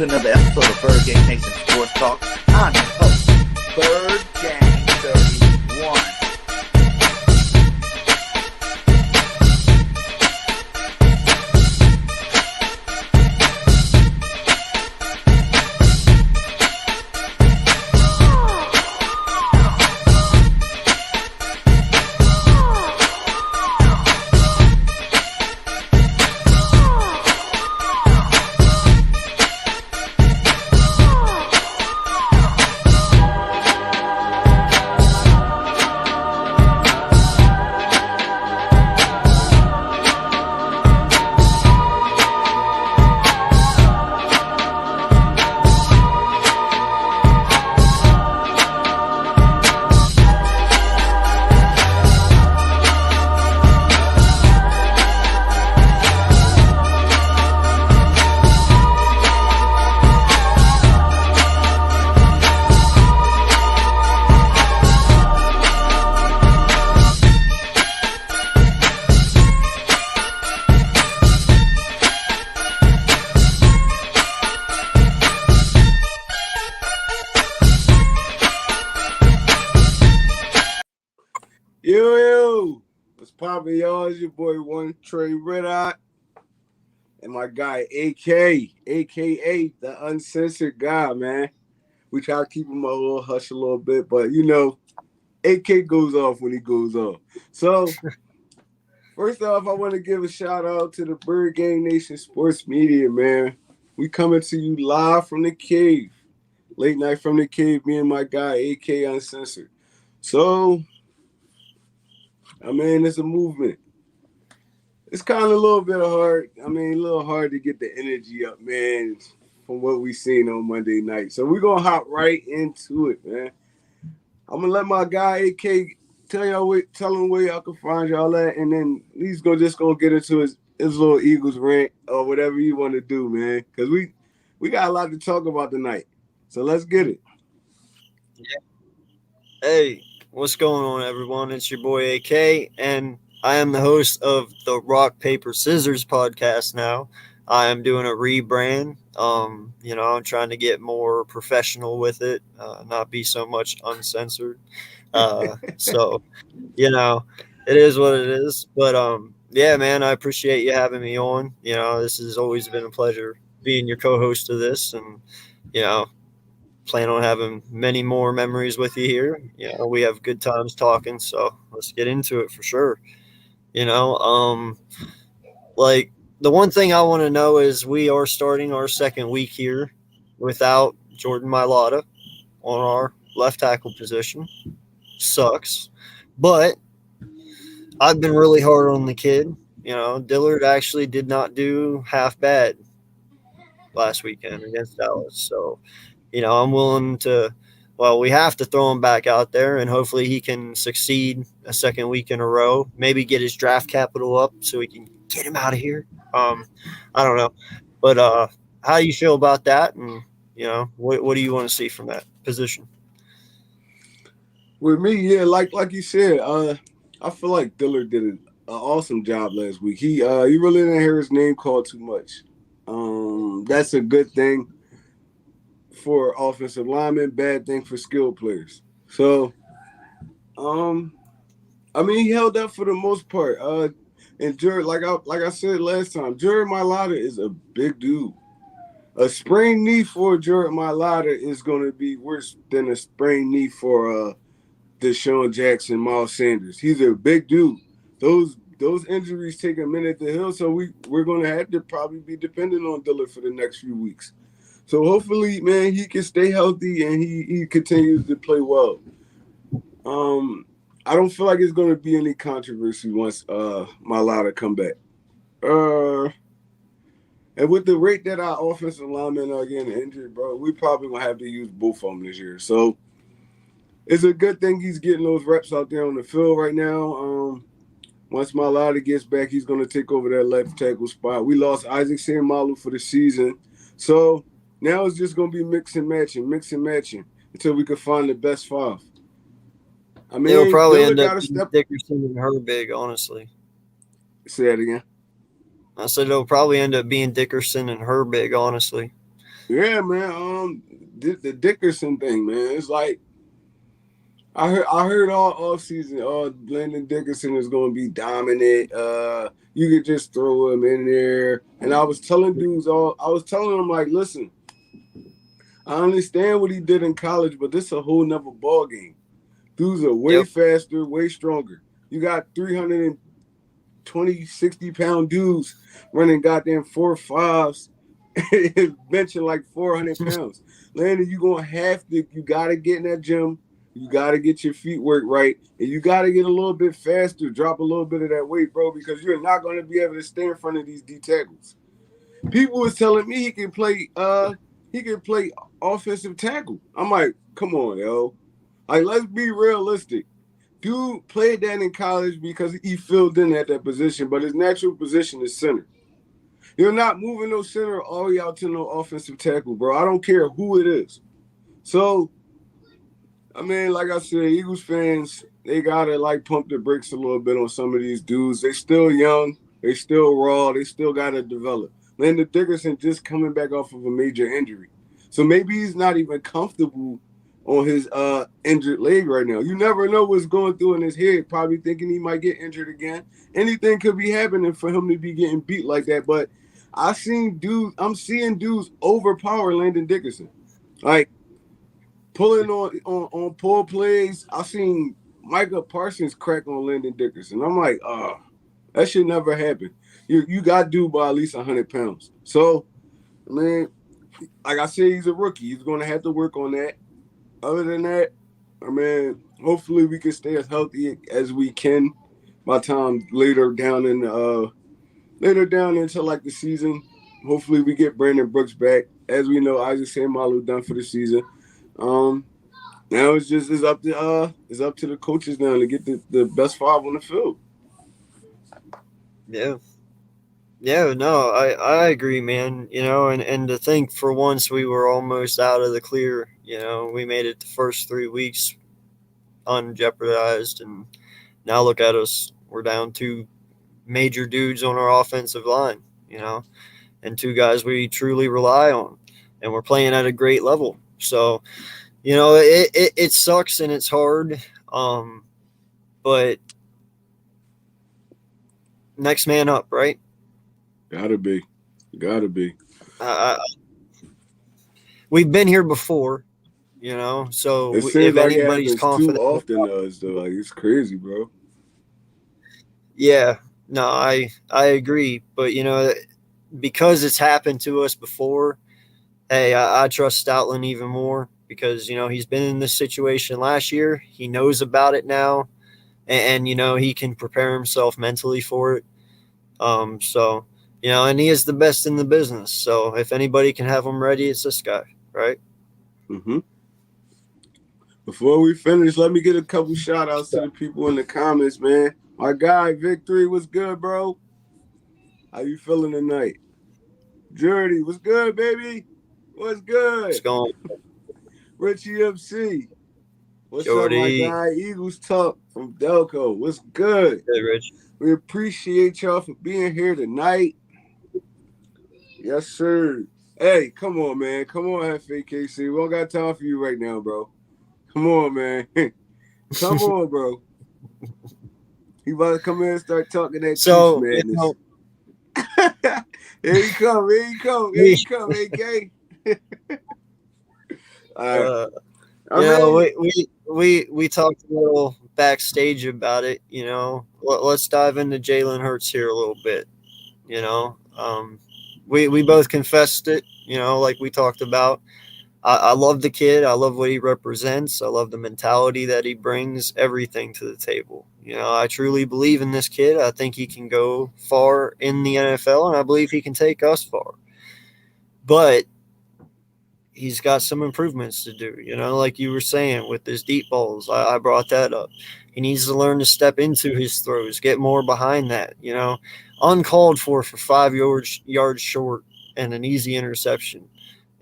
to another episode of Bird Gang Nation Sports Talk. I'm your host, Bird Gang 31. Yo, what's poppin', y'all? It's your boy ONTREROC and my guy AK, aka the uncensored guy, man. We try to keep him a little hush a little bit, but you know, AK goes off when he goes off. So, first off, I want to give a shout out to the Bird Gang Nation Sports Media, man. We coming to you live from the cave, late night from the cave. Me and my guy AK Uncensored. So, I mean, it's a movement. It's kind of a little bit hard. I mean, a little hard to get the energy up, man, from what we seen on Monday night. So we're going to hop right into it, man. I'm going to let my guy, AK, tell him where y'all can find y'all at, and then he's just going to get into his little Eagles rant or whatever you want to do, man, because we got a lot to talk about tonight. So let's get it. Yeah. Hey. What's going on, everyone? It's your boy AK, and I am the host of the Rock, Paper, Scissors podcast now. I am doing a rebrand. I'm trying to get more professional with it, not be so much uncensored. So, it is what it is. But, yeah, man, I appreciate you having me on. This has always been a pleasure being your co-host of this, and, plan on having many more memories with you here. We have good times talking, so let's get into it for sure. Like the one thing I want to know is we are starting our second week here without Jordan Mailata on our left tackle position. Sucks, but I've been really hard on the kid. Dillard actually did not do half bad last weekend against Dallas, so I'm willing to, we have to throw him back out there, and hopefully he can succeed a second week in a row, maybe get his draft capital up so we can get him out of here. I don't know. But how do you feel about that? And, what do you want to see from that position? With me, yeah, like you said, I feel like Dillard did an awesome job last week. He really didn't hear his name called too much. That's a good thing for offensive linemen, bad thing for skilled players. So, he held up for the most part. And Jared, like I said last time, Jared Mailata is a big dude. A sprained knee for Jared Mailata is going to be worse than a sprained knee for Deshaun Jackson, Miles Sanders. He's a big dude. Those injuries take a minute to heal, so we're going to have to probably be dependent on Dillard for the next few weeks. So hopefully, man, he can stay healthy and he continues to play well. I don't feel like it's going to be any controversy once Mailata come back. And with the rate that our offensive linemen are getting injured, bro, we probably going to have to use both of them this year. So it's a good thing he's getting those reps out there on the field right now. Once Mailata gets back, he's going to take over that left tackle spot. We lost Isaac Seumalo for the season. So now it's just going to be mix and matching until we can find the best five. I mean, they'll probably end up being Dickerson and Herbig, honestly. Say that again. I said it'll probably end up being Dickerson and Herbig, honestly. Yeah, man. The Dickerson thing, man. It's like I heard all off season. Oh, Landon Dickerson is going to be dominant. You could just throw him in there. And I was telling dudes I was telling them like, listen, I understand what he did in college, but this is a whole nother ball game. Dudes are way Yep. faster, way stronger. You got 320, 60-pound dudes running goddamn 4.5s, benching like 400 pounds. Landon, you got to get in that gym. You got to get your feet work right. And you got to get a little bit faster, drop a little bit of that weight, bro, because you're not going to be able to stay in front of these D tackles. People was telling me he can play offensive tackle. I'm like, come on, yo. Like, let's be realistic. Dude played that in college because he filled in at that position, but his natural position is center. You're not moving no center all the way out to no offensive tackle, bro. I don't care who it is. So, I mean, like I said, Eagles fans, they gotta like pump the brakes a little bit on some of these dudes. They still young, they still raw, they still gotta develop. Landon Dickerson just coming back off of a major injury. So maybe he's not even comfortable on his injured leg right now. You never know what's going through in his head, probably thinking he might get injured again. Anything could be happening for him to be getting beat like that. But I'm seeing dudes overpower Landon Dickerson. Like pulling on pull plays. I seen Micah Parsons crack on Landon Dickerson. I'm like, that should never happen. You got dude by at least 100 pounds. So, I mean, like I said, he's a rookie. He's going to have to work on that. Other than that, I mean, hopefully we can stay as healthy as we can by time later down into like the season. Hopefully we get Brandon Brooks back. As we know, Isaac Seumalo done for the season. Now it's up to the coaches now to get the best five on the field. Yeah. Yeah, no, I agree, man. And to think for once we were almost out of the clear. We made it the first 3 weeks unjeopardized, and now look at us. We're down 2 major dudes on our offensive line, and 2 guys we truly rely on, and we're playing at a great level. So, it sucks and it's hard, but next man up, right? Gotta be. We've been here before, so It seems if like anybody's it happens confident, too often to us, though. Like, it's crazy, bro. yeah, no, I agree, but because it's happened to us before, hey, I trust Stoutland even more because he's been in this situation last year. He knows about it now, and he can prepare himself mentally for it. So and he is the best in the business. So if anybody can have him ready, it's this guy, right? Mm-hmm. Before we finish, let me get a couple shout outs to the people in the comments, man. My guy, Victory, what's good, bro? How you feeling tonight? Jordy, what's good, baby? What's good? It's going. Richie MC. What's Jordy. up, my guy? Eagles Talk from Delco. What's good? Hey, Rich. We appreciate y'all for being here tonight. Yes, sir. Hey, come on, man. Come on, FAKC. We don't got time for you right now, bro. Come on, man. Come on, bro. He about to come in and start talking that So, Chiefs madness. Here he come, AK. All right. We talked a little backstage about it. Let's dive into Jalen Hurts here a little bit. We both confessed it. Like we talked about. I love the kid. I love what he represents. I love the mentality that he brings, everything to the table. I truly believe in this kid. I think he can go far in the NFL, and I believe he can take us far. But he's got some improvements to do, like you were saying with his deep balls. I brought that up. He needs to learn to step into his throws, get more behind that, uncalled for 5 yards short and an easy interception.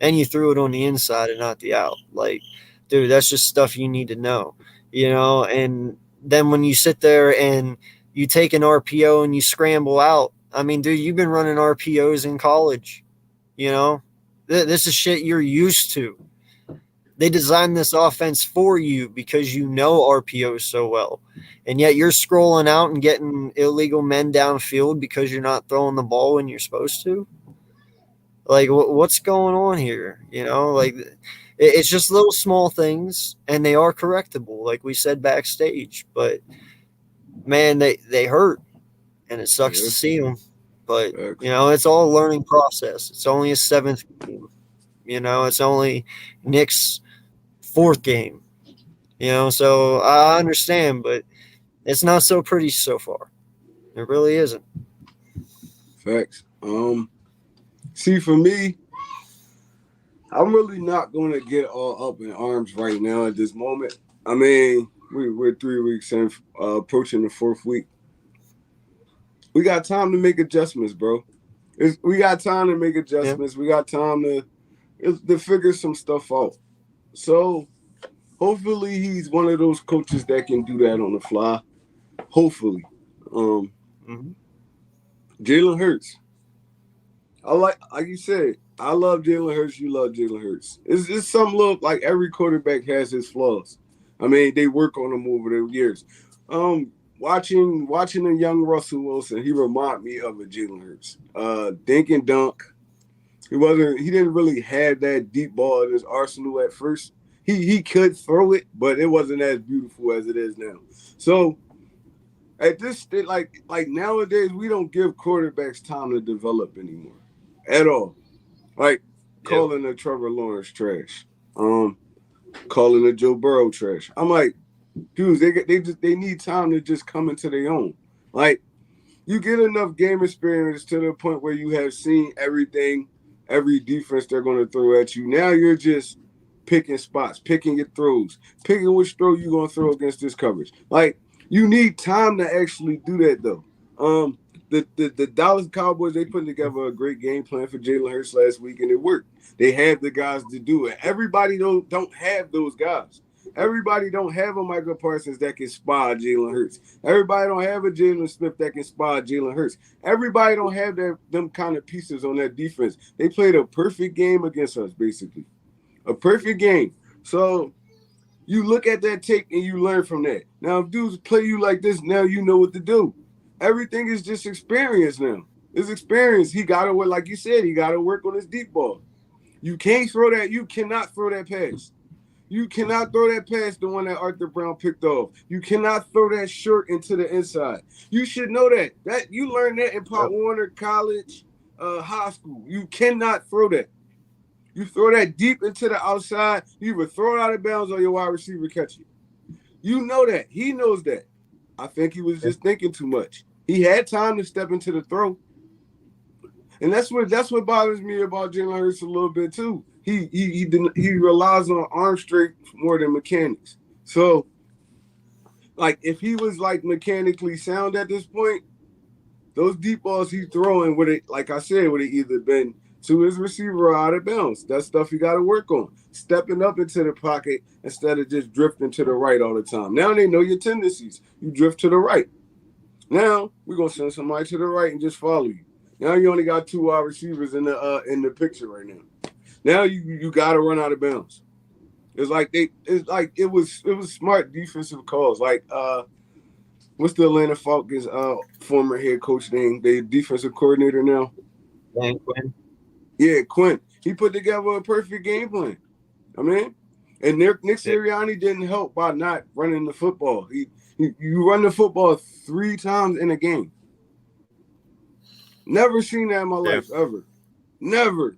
And you threw it on the inside and not the out. Like, dude, that's just stuff you need to know, and then when you sit there and you take an RPO and you scramble out, I mean, dude, you've been running RPOs in college, This is shit you're used to. They designed this offense for you because you know RPO so well. And yet you're scrolling out and getting illegal men downfield because you're not throwing the ball when you're supposed to. Like, what's going on here? You know, like, it's just little small things, and they are correctable, like we said backstage. But, man, they hurt, and it sucks to see them. But, you know, it's all a learning process. It's only a 7th game. You know, it's only Nick's 4th game. You know, so I understand, but it's not so pretty so far. It really isn't. Facts. See, for me, I'm really not going to get all up in arms right now at this moment. I mean, we're 3 weeks in, approaching the 4th week. We got time to make adjustments, bro. We got time to make adjustments. Yeah. We got time to figure some stuff out. So hopefully he's one of those coaches that can do that on the fly. Hopefully. Jalen Hurts. Like you said, I love Jalen Hurts. You love Jalen Hurts. It's some look like every quarterback has his flaws. I mean, they work on them over the years. Watching a young Russell Wilson, he remind me of a Jalen Hurts. Dink and dunk. He didn't really have that deep ball in his arsenal at first. He could throw it, but it wasn't as beautiful as it is now. So at this state, like nowadays, we don't give quarterbacks time to develop anymore. At all. Like calling a Trevor Lawrence trash. Calling a Joe Burrow trash. I'm like, dudes, they need time to just come into their own. Like, you get enough game experience to the point where you have seen everything, every defense they're going to throw at you. Now you're just picking spots, picking your throws, picking which throw you're going to throw against this coverage. Like, you need time to actually do that, though. The Dallas Cowboys, they put together a great game plan for Jalen Hurts last week, and it worked. They had the guys to do it. Everybody don't have those guys. Everybody don't have a Michael Parsons that can spy Jalen Hurts. Everybody don't have a Jalen Smith that can spy Jalen Hurts. Everybody don't have them kind of pieces on that defense. They played a perfect game against us, basically. A perfect game. So you look at that tape and you learn from that. Now, if dudes play you like this, now you know what to do. Everything is just experience now. It's experience. He got to work, like you said, he got to work on his deep ball. You can't throw that. You cannot throw that pass. You cannot throw that pass, the one that Arthur Brown picked off. You cannot throw that short into the inside. You should know that. You learned that in Pop Warner College, high school. You cannot throw that. You throw that deep into the outside, you either throw it out of bounds or your wide receiver catch it. You know that. He knows that. I think he was just thinking too much. He had time to step into the throw. And that's what bothers me about Jalen Hurts a little bit too. He relies on arm strength more than mechanics. So, like, if he was like mechanically sound at this point, those deep balls he's throwing would it, like I said, would have either been to his receiver or out of bounds. That's stuff you got to work on. Stepping up into the pocket instead of just drifting to the right all the time. Now they know your tendencies. You drift to the right. Now we're gonna send somebody to the right and just follow you. Now you only got 2 wide receivers in the picture right now. Now you got to run out of bounds. It was smart defensive calls. Like what's the Atlanta Falcons former head coach name? The defensive coordinator now. Quinn. Yeah, Quinn. He put together a perfect game plan. I mean, and Nick Sirianni didn't help by not running the football. You run the football 3 times in a game. Never seen that in my life ever. Never.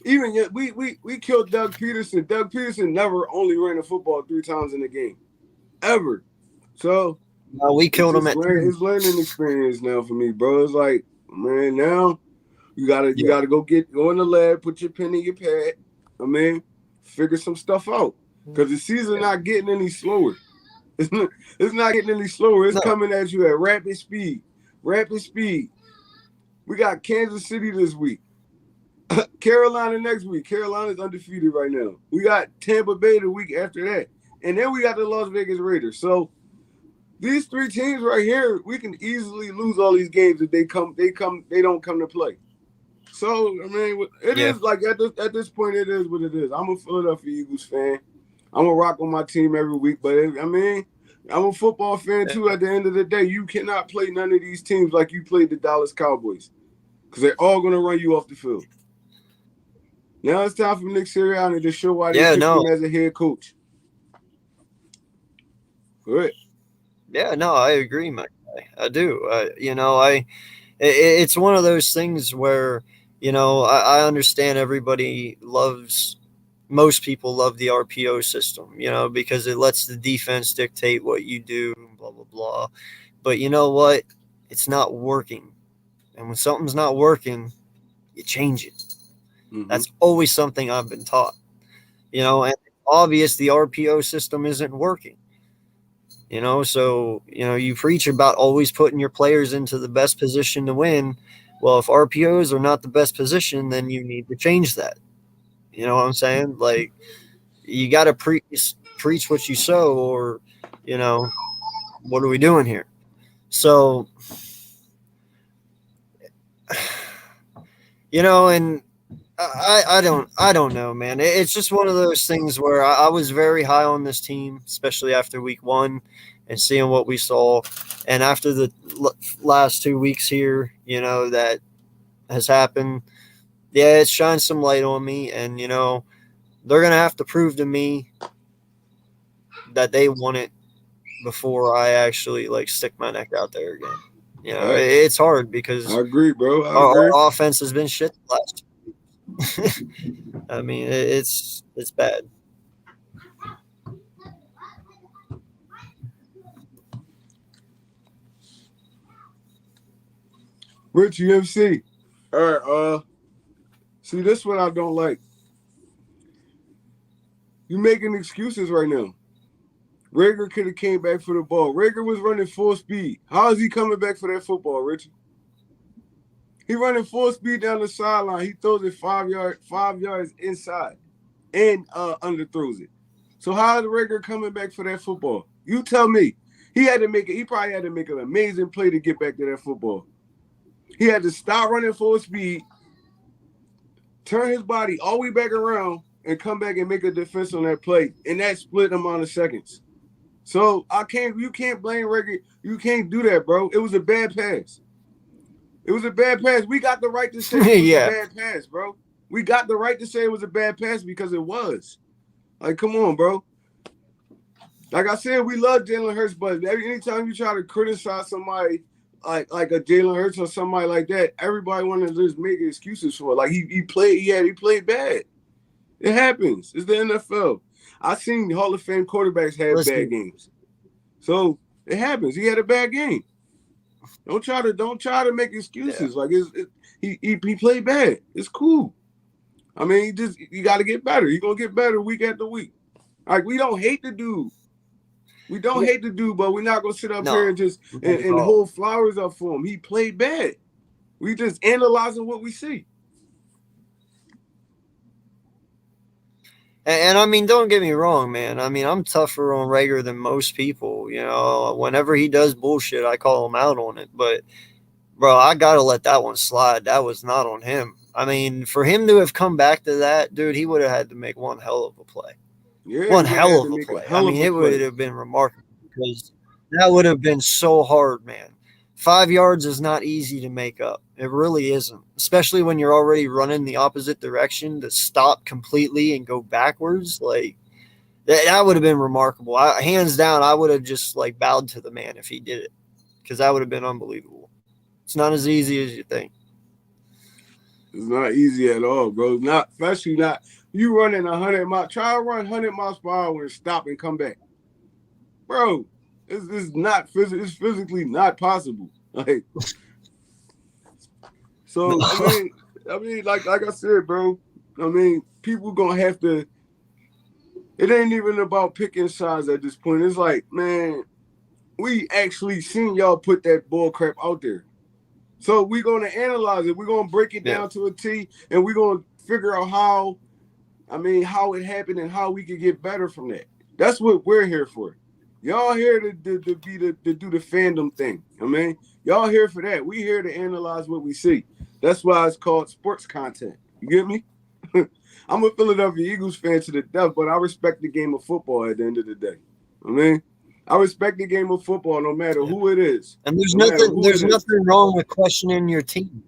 Even yet, we killed Doug Peterson. Doug Peterson never only ran the football 3 times in a game, ever. So we killed him at. It's learning experience now for me, bro. It's like, man, now you gotta go in the lab, put your pen in your pad. I mean, figure some stuff out because the season's not getting any slower. It's not getting any slower. It's coming at you at rapid speed. Rapid speed. We got Kansas City this week. Carolina next week. Carolina's undefeated right now. We got Tampa Bay the week after that. And then we got the Las Vegas Raiders. So these 3 teams right here, we can easily lose all these games if they don't come to play. So I mean, it Yeah. is like at this point, it is what it is. I'm a Philadelphia Eagles fan. I'm gonna rock on my team every week, but I mean, I'm a football fan too. At the end of the day, you cannot play none of these teams like you played the Dallas Cowboys because they're all gonna run you off the field. Now it's time for Nick Sirianni to show why they Yeah, picked no. him as a head coach. Good. Yeah, no, I agree, my guy. I do. It's one of those things where, I understand everybody loves, most people love the RPO system, because it lets the defense dictate what you do, blah, blah, blah. But you know what? It's not working. And when something's not working, you change it. Mm-hmm. That's always something I've been taught, and obvious the RPO system isn't working. So you preach about always putting your players into the best position to win. Well, if RPOs are not the best position, then you need to change that. You know what I'm saying? Like, you got to preach what you sow, or what are we doing here? So, and I don't know, man. It's just one of those things where I was very high on this team, especially after week 1 and seeing what we saw. And after the last 2 weeks here, that has happened, yeah, it shines some light on me. And, they're going to have to prove to me that they want it before I actually, stick my neck out there again. It's hard because I agree, bro. our offense has been shit the last 2 weeks. I mean, it's bad. Rich UFC. All right, see, this is what I don't like. You making excuses right now. Rager could have came back for the ball. Rager was running full speed. How is he coming back for that football, Richie? He running full speed down the sideline. He throws it 5 yards inside, and underthrows it. So how is Rager coming back for that football? You tell me. He probably had to make an amazing play to get back to that football. He had to stop running full speed, turn his body all the way back around, and come back and make a defense on that play in that split amount of seconds. So you can't blame Rager. You can't do that, bro. It was a bad pass. It was a bad pass. We got the right to say it was a bad pass, bro. We got the right to say it was a bad pass because it was. Like, come on, bro. Like I said, we love Jalen Hurts, but anytime you try to criticize somebody like a Jalen Hurts or somebody like that, everybody want to just make excuses for it. Like he played bad. It happens. It's the NFL. I've seen Hall of Fame quarterbacks have bad games. So it happens. He had a bad game. Don't try to make excuses. Yeah. Like he played bad. It's cool. I mean, you got to get better. You're gonna get better week after week. Like, we don't hate the dude. We don't hate the dude, but we're not gonna sit up here and just and hold flowers up for him. He played bad. We just analyzing what we see. And I mean, don't get me wrong, man. I mean, I'm tougher on Rager than most people. Whenever he does bullshit, I call him out on it. But, bro, I got to let that one slide. That was not on him. I mean, for him to have come back to that, dude, he would have had to make one hell of a play. Yeah, one hell of a play. I mean, it would have been remarkable because that would have been so hard, man. 5 yards is not easy to make up. It really isn't, especially when you're already running the opposite direction. To stop completely and go backwards, like that would have been remarkable. Hands down, I would have just bowed to the man if he did it, because that would have been unbelievable. It's not as easy as you think. It's not easy at all, bro. Especially not you running 100 miles. Try to run 100 miles per hour and stop and come back, bro. It's not it's physically not possible. Like, so I mean, like I said, bro. I mean, people gonna have to. It ain't even about picking sides at this point. It's like, man, we actually seen y'all put that bull crap out there. So we're gonna analyze it. We're gonna break it down to a T, and we're gonna figure out how it happened and how we could get better from that. That's what we're here for. Y'all here to do the fandom thing. I mean, y'all here for that. We here to analyze what we see. That's why it's called sports content. You get me? I'm a Philadelphia Eagles fan to the death, but I respect the game of football at the end of the day. I mean, I respect the game of football no matter Yeah. who it is. And there's No matter nothing who there's it is. nothing wrong with questioning your team.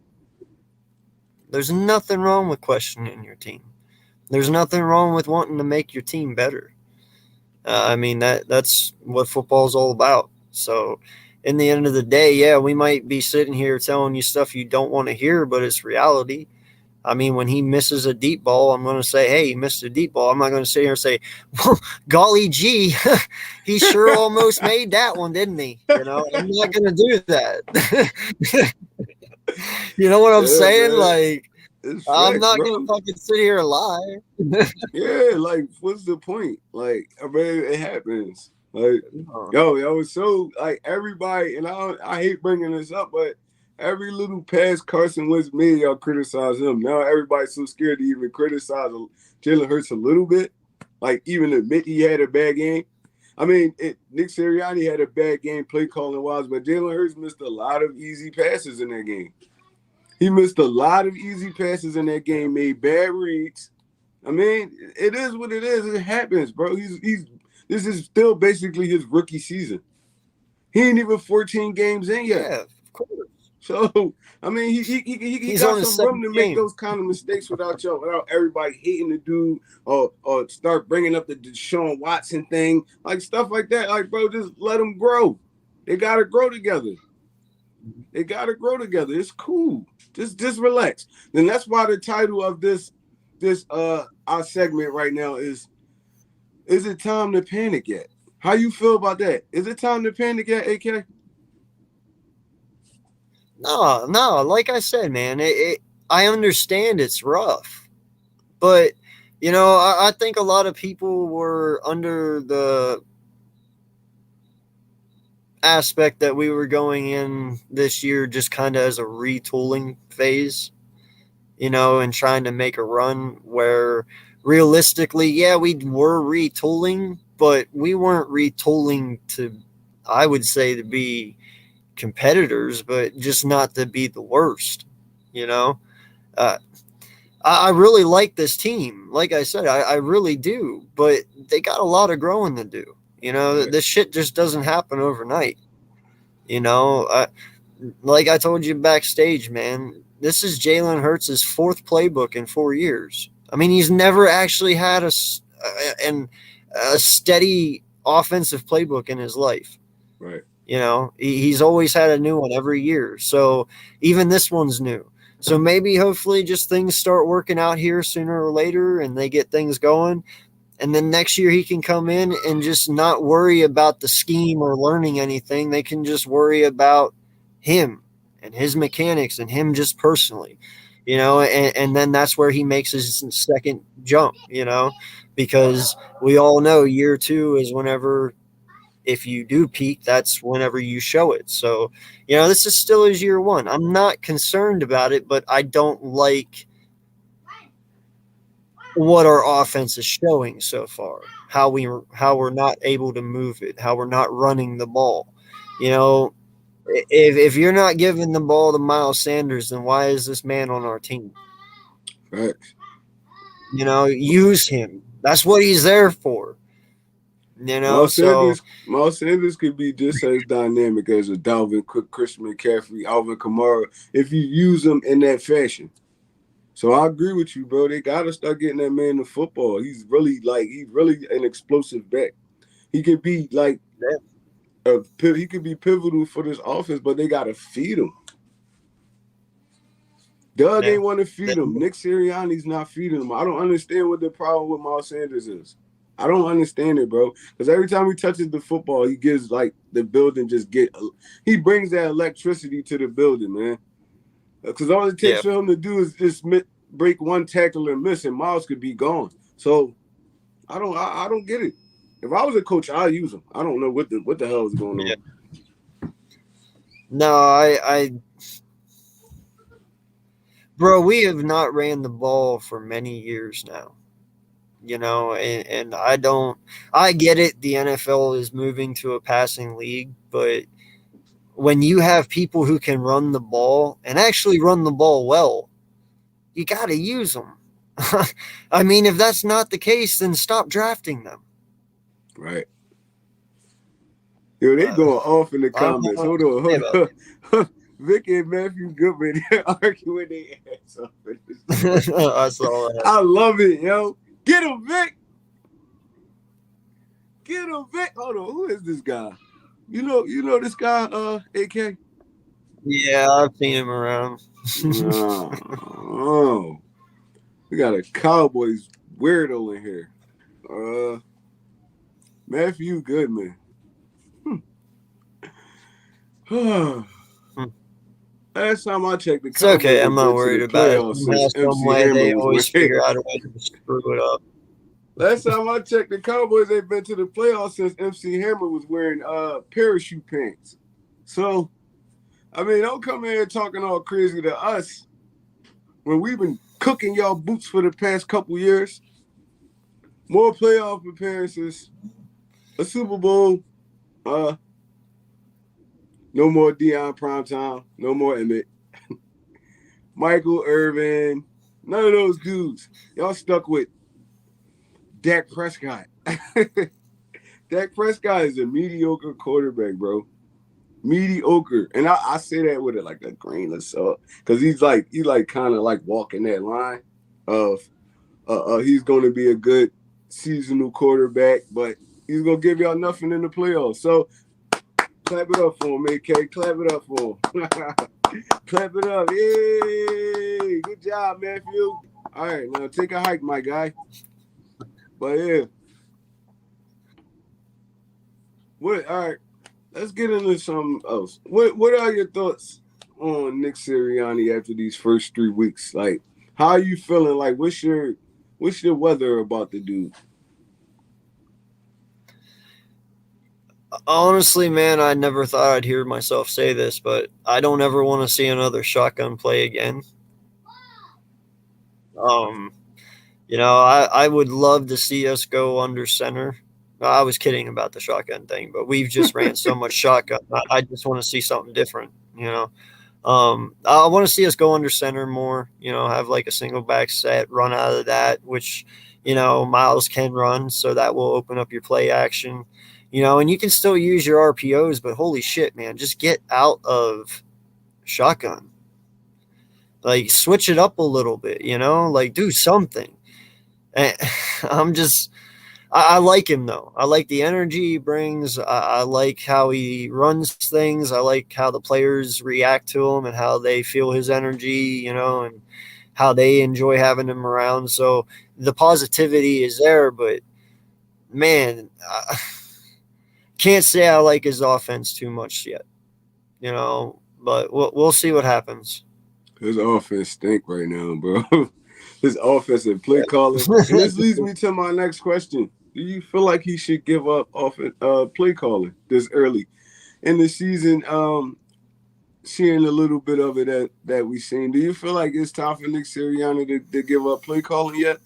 There's nothing wrong with questioning your team. There's nothing wrong with wanting to make your team better. I mean, that's what football's all about. So, in the end of the day, yeah, we might be sitting here telling you stuff you don't want to hear, but it's reality. I mean, when he misses a deep ball, I'm going to say, hey, he missed a deep ball. I'm not going to sit here and say, well, golly gee, he sure almost made that one, didn't he? You know, I'm not going to do that. You know what I'm saying? Man. Like, It's I'm facts, not bro. going to fucking sit here and lie. Yeah, like, what's the point? Like, I mean, it happens. Like, yo, it's so, like, everybody, and I hate bringing this up, but every little pass Carson Wentz made, y'all criticize him. Now everybody's so scared to even criticize Jalen Hurts a little bit. Like, even admit he had a bad game. I mean, Nick Sirianni had a bad game play calling wise, but Jalen Hurts missed a lot of easy passes in that game. He missed a lot of easy passes in that game, made bad reads. I mean, it is what it is. It happens, bro. This is still basically his rookie season. He ain't even 14 games in yet. Yeah, of course. So, I mean, he got some room to make those kind of mistakes without everybody hating the dude or start bringing up the Deshaun Watson thing, like stuff like that. Like, bro, just let them grow. They got to grow together. It's cool. Just relax. And that's why the title of this our segment right now is it time to panic yet? How you feel about that? Is it time to panic yet, AK? No. Like I said, man, I understand it's rough, but you know, I think a lot of people were under the aspect that we were going in this year just kind of as a retooling phase, you know, and trying to make a run where realistically, yeah, we were retooling, but we weren't retooling to, I would say, to be competitors, but just not to be the worst, you know. I really like this team. Like I said, I really do, but they got a lot of growing to do. You know, Right. this shit just doesn't happen overnight. You know, like I told you backstage, man, this is Jalen Hurts' fourth playbook in 4 years. I mean, he's never actually had a steady offensive playbook in his life. Right. You know, he's always had a new one every year. So even this one's new. So maybe hopefully just things start working out here sooner or later and they get things going. And then next year he can come in and just not worry about the scheme or learning anything. They can just worry about him and his mechanics and him just personally, you know, and then that's where he makes his second jump, you know, because we all know year 2 is whenever, if you do peak, that's whenever you show it. So, you know, this is still his year 1. I'm not concerned about it, but I don't like what our offense is showing so far, how we're not able to move it, how we're not running the ball. You know, if you're not giving the ball to Miles Sanders, then why is this man on our team? Right. You know, use him. That's what he's there for. You know, Miles Sanders could be just as dynamic as a Dalvin Cook, Christian McCaffrey, Alvin Kamara if you use them in that fashion. So I agree with you, bro. They gotta start getting that man the football. He's really an explosive back. He could be like he could be pivotal for this offense, but they gotta feed him. Doug ain't want to feed him. Nick Sirianni's not feeding him. I don't understand what the problem with Miles Sanders is. I don't understand it, bro. Because every time he touches the football, he gives like the building he brings that electricity to the building, man. Because all it takes for him to do is just break one tackle and miss, and Miles could be gone. So I don't get it. If I was a coach, I'd use him. I don't know what the hell is going on. Yeah. No, bro, we have not ran the ball for many years now. You know, and I get it. The NFL is moving to a passing league, but when you have people who can run the ball and actually run the ball well, you got to use them. I mean, if that's not the case, then stop drafting them. Right. Yo, they going off in the I don't know comments. what Hold to on, say hold on. Vicky and Matthew Goodman arguing their ass off. I saw that. I love it, yo. Get him, Vic. Get him, Vic. Hold on, who is this guy? You know this guy, AK? Yeah, I've seen him around. Oh, we got a Cowboys weirdo in here. Matthew Goodman. Last time I checked, the It's Cowboys okay. have I'm not been worried to the about it. playoffs Somehow, since some MC way, Hammer they was always winning. figure out a way to screw it up. Last time I checked, the Cowboys ain't been to the playoffs since MC Hammer was wearing parachute pants. So, I mean, don't come here talking all crazy to us when we've been cooking y'all boots for the past couple years. More playoff appearances, a Super Bowl, no more Deion Primetime, no more Emmett, Michael Irvin, none of those dudes. Y'all stuck with Dak Prescott. Dak Prescott is a mediocre quarterback, bro. Mediocre. And I say that with it like a grain of salt. Because he's kind of like walking that line of he's gonna be a good seasonal quarterback, but he's gonna give y'all nothing in the playoffs. So clap it up for him, AK. Clap it up for him. Clap it up. Yay! Good job, Matthew. All right, now take a hike, my guy. But yeah. All right. Let's get into something else. What are your thoughts on Nick Sirianni after these first 3 weeks? Like, how are you feeling? Like, what's your weather about the dude? Honestly, man, I never thought I'd hear myself say this, but I don't ever want to see another shotgun play again. I would love to see us go under center. I was kidding about the shotgun thing, but we've just ran so much shotgun. I just want to see something different, I want to see us go under center more, have like a single back set, run out of that, which, Miles can run. So that will open up your play action, and you can still use your RPOs, but holy shit, man, just get out of shotgun. Like switch it up a little bit, like do something. And I like him though. I like the energy he brings. I like how he runs things. I like how the players react to him and how they feel his energy, and how they enjoy having him around. So the positivity is there, but man, I can't say I like his offense too much yet, but we'll see what happens. His offense stink right now, bro. His offensive play calling. And this leads me to my next question. Do you feel like he should give up play calling this early in the season? Seeing a little bit of it that we've seen. Do you feel like it's time for Nick Sirianni to give up play calling yet?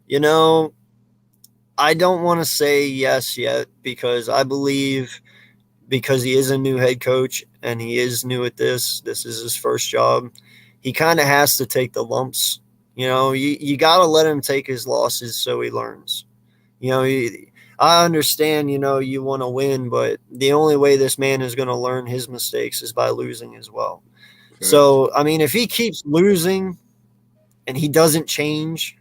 You know, I don't want to say yes yet because I believe because he is a new head coach and he is new at this is his first job. He kind of has to take the lumps. You got to let him take his losses so he learns. I understand, you want to win, but the only way this man is going to learn his mistakes is by losing as well. Okay. So, I mean, if he keeps losing and he doesn't change,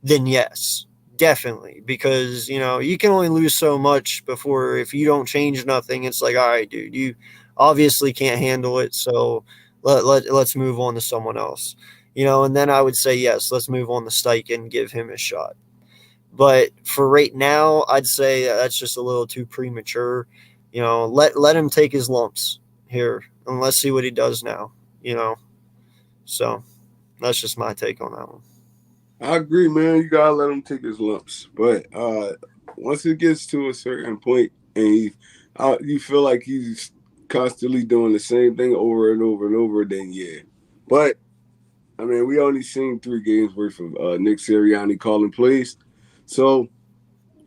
then yes, definitely. Because, you can only lose so much before if you don't change nothing, it's like, all right, dude, you obviously can't handle it. So let's move on to someone else, and then I would say, yes, let's move on to Steichen, give him a shot. But for right now, I'd say that's just a little too premature. Let him take his lumps here and let's see what he does now, So that's just my take on that one. I agree, man. You gotta let him take his lumps. But once it gets to a certain point and you feel like he's constantly doing the same thing over and over and over, then yeah. But I mean, we only seen 3 games worth of Nick Sirianni calling plays, so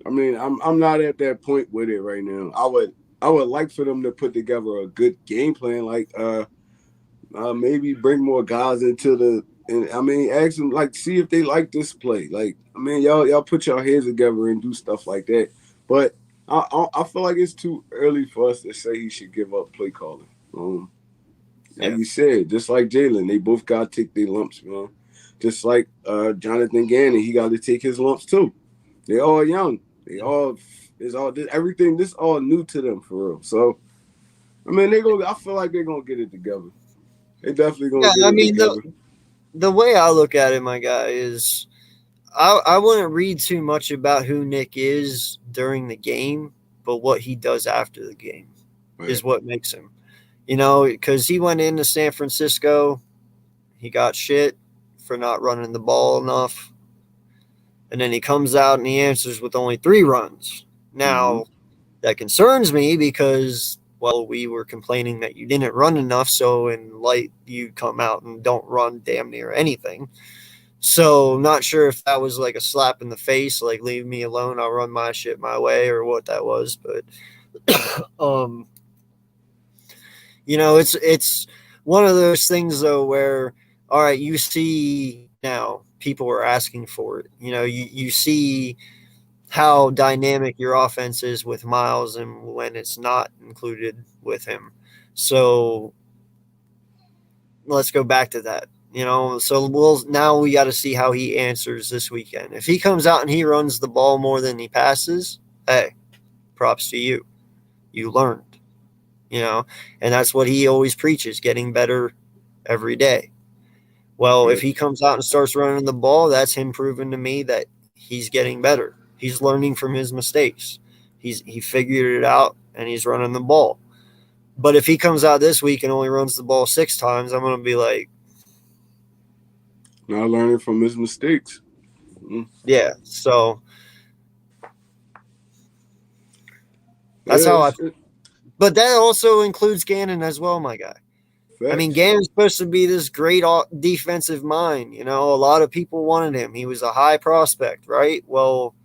I mean, I'm not at that point with it right now. I would like for them to put together a good game plan, like maybe bring more guys into the. And I mean, ask them like see if they like this play. Like I mean, y'all put your heads together and do stuff like that. But I feel like it's too early for us to say he should give up play calling. Like Yeah. you said, just like Jalen, they both got to take their lumps, man. Just like Jonathan Gannon, he got to take his lumps too. They all young. They all it's all everything. This all new to them for real. So I mean, they go. I feel like they're gonna get it together. They definitely gonna Yeah, get I it mean together. the way I look at it, my guy, is I wouldn't read too much about who Nick is during the game, but what he does after the game is Right. what makes him. You know, because he went into San Francisco, he got shit for not running the ball enough, and then he comes out and he answers with only 3 runs. Mm-hmm. Now, that concerns me because, well, we were complaining that you didn't run enough, so in light, you come out and don't run damn near anything. So, not sure if that was like a slap in the face, like leave me alone, I'll run my shit my way, or what that was. But, you know, it's one of those things though where, all right, you see now people are asking for it. You know, you see how dynamic your offense is with Miles and when it's not included with him. So let's go back to that. You know, so now we got to see how he answers this weekend. If he comes out and he runs the ball more than he passes, hey, props to you. You learned, you know, and that's what he always preaches, getting better every day. Well, if he Facts. comes out and starts running the ball, that's him proving to me that he's getting better. He's learning from his mistakes. He figured it out and he's running the ball. But if he comes out this week and only runs the ball 6 times, I'm going to be like, Not learning from his mistakes. Mm. yeah. So that's how I. Yes. But that also includes Gannon as well, my guy. I mean, Facts. Gannon's supposed to be this great defensive mind. You know, a lot of people wanted him. He was a high prospect, right? Well,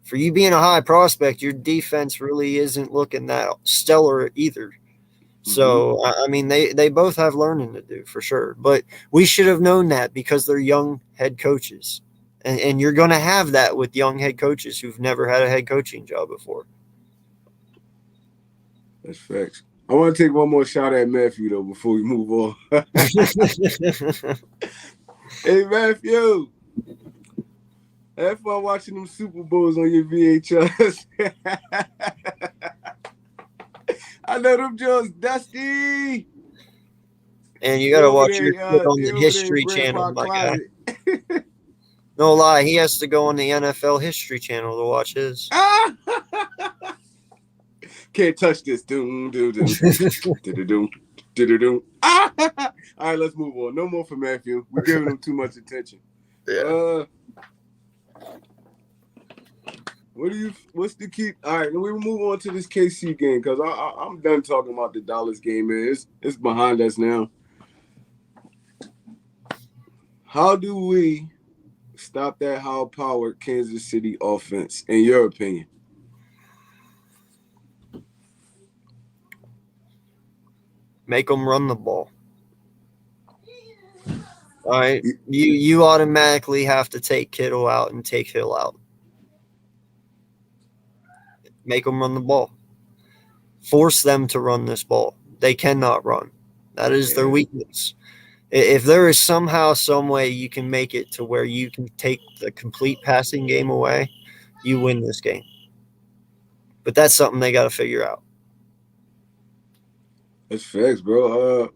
for you being a high prospect, your defense really isn't looking that stellar either. Mm-hmm. So, I mean, they both have learning to do for sure. But we should have known that because they're young head coaches. And you're going to have that with young head coaches who've never had a head coaching job before. That's facts. I want to take one more shot at Matthew though before we move on. Hey Matthew, have fun watching them Super Bowls on your VHS. I know them Jones dusty. And you got to watch your They shit on the over there in History Channel, Grandpa my guy. closet. No lie, he has to go on the NFL History Channel to watch his. Can't touch this. Doom, doom, doom, doom, doom, doom, doom. All right, let's move on. No more for Matthew. We're giving him too much attention. Yeah. What's the key? All right, we move on to this KC game because I'm done talking about the Dallas game, man. It's behind us now. How do we stop that high-powered Kansas City offense, in your opinion? Make them run the ball. All right. You automatically have to take Kittle out and take Hill out. Make them run the ball. Force them to run this ball. They cannot run. That is their weakness. If there is somehow, some way you can make it to where you can take the complete passing game away, you win this game. But that's something they got to figure out. That's facts, bro.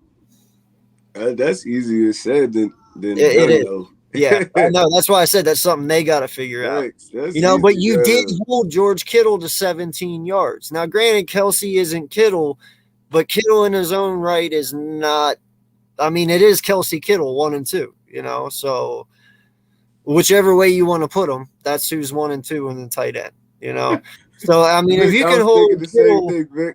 That's easier said than done, It is. though. Yeah, I know. That's why I said that's something they got to figure out. That's You know, easy, but you did hold George Kittle to 17 yards. Now, granted, Kelsey isn't Kittle, but Kittle in his own right is not. I mean, it is Kelsey Kittle 1 and 2. You know, so whichever way you want to put them, that's who's 1 and 2 in the tight end. You know, so I mean, Vic, if you I can was hold thinking the Kittle, same thing,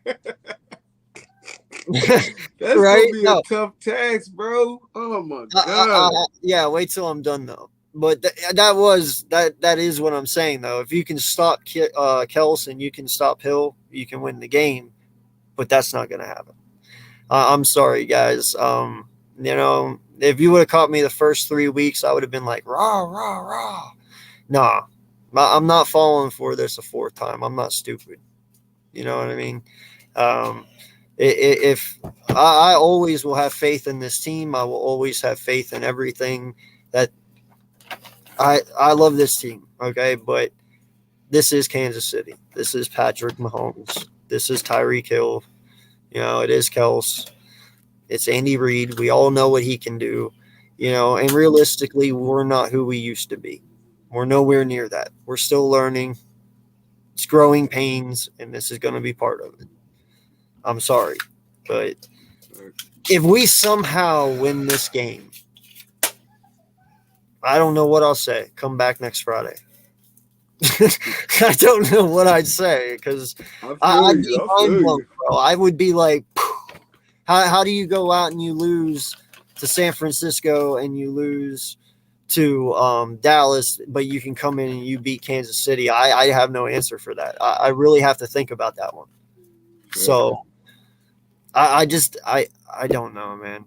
Vic. That's gonna Right? be a No, tough task, bro. Oh my god. yeah. Wait till I'm done though. But that is what I'm saying though. If you can stop Kelson, you can stop Hill, you can win the game. But that's not going to happen. I'm sorry, guys. If you would have caught me the first 3 weeks, I would have been like, rah, rah, rah. Nah, I'm not falling for this a fourth time. I'm not stupid. You know what I mean? Um, if I always will have faith in this team, I will always have faith in everything that I love this team. Okay. But this is Kansas City. This is Patrick Mahomes. This is Tyreek Hill. It is Kels. It's Andy Reid. We all know what he can do, and realistically, we're not who we used to be. We're nowhere near that. We're still learning. It's growing pains, and this is going to be part of it. I'm sorry. But if we somehow win this game, I don't know what I'll say. Come back next Friday. I don't know what I'd say because I'd be mind blown, bro. I would be like, how do you go out and you lose to San Francisco and you lose to Dallas, but you can come in and you beat Kansas City? I have no answer for that. I really have to think about that one. So I don't know, man.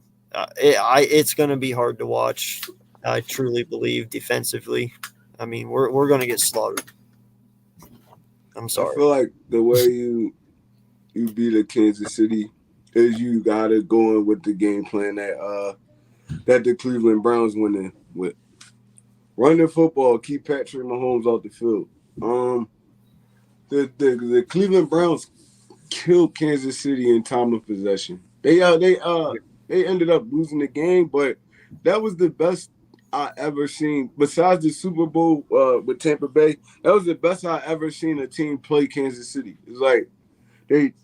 It's going to be hard to watch. I truly believe defensively. I mean, we're going to get slaughtered. I'm sorry. I feel like the way you beat a Kansas City is you got to go in with the game plan that the Cleveland Browns went in with. Run the football, keep Patrick Mahomes off the field. The Cleveland Browns killed Kansas City in time of possession. They ended up losing the game, but that was the best I ever seen. Besides the Super Bowl with Tampa Bay, that was the best I ever seen a team play Kansas City. It's like they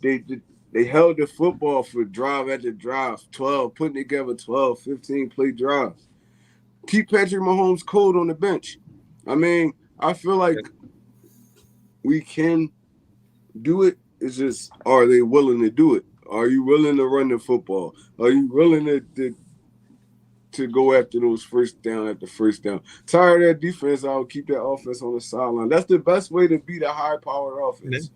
held the football for drive after drive, putting together 12, 15 play drives. Keep Patrick Mahomes cold on the bench. I mean, I feel like we can do it. It's just, are they willing to do it? Are you willing to run the football? Are you willing to go after those first down after first down? Tired of that defense, I'll keep that offense on the sideline. That's the best way to beat a high-powered offense.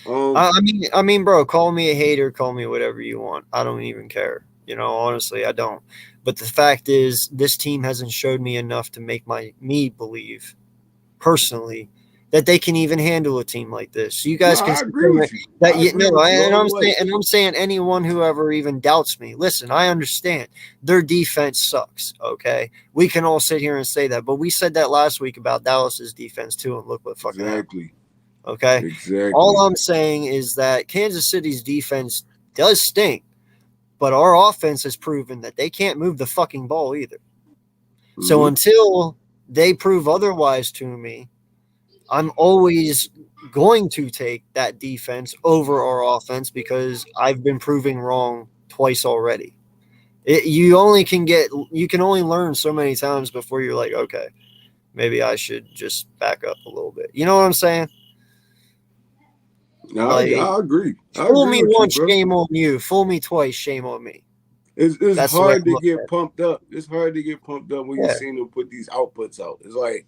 I mean, bro, call me a hater, call me whatever you want. I don't even care. Honestly, I don't. But the fact is, this team hasn't showed me enough to make me believe, personally, that they can even handle a team like this. So you guys can agree with you. I'm saying anyone who ever even doubts me, listen, I understand their defense sucks. Okay, we can all sit here and say that, but we said that last week about Dallas's defense too, and look what fucking happened. Okay, exactly. All I'm saying is that Kansas City's defense does stink. But our offense has proven that they can't move the fucking ball either. Mm-hmm. So until they prove otherwise to me, I'm always going to take that defense over our offense because I've been proving wrong twice already. You can only learn so many times before you're like, okay, maybe I should just back up a little bit. You know what I'm saying? No, I agree. Fool me once, shame on you. Fool me twice, shame on me. It's hard to get pumped up. It's hard to get pumped up when you see them put these outputs out. It's like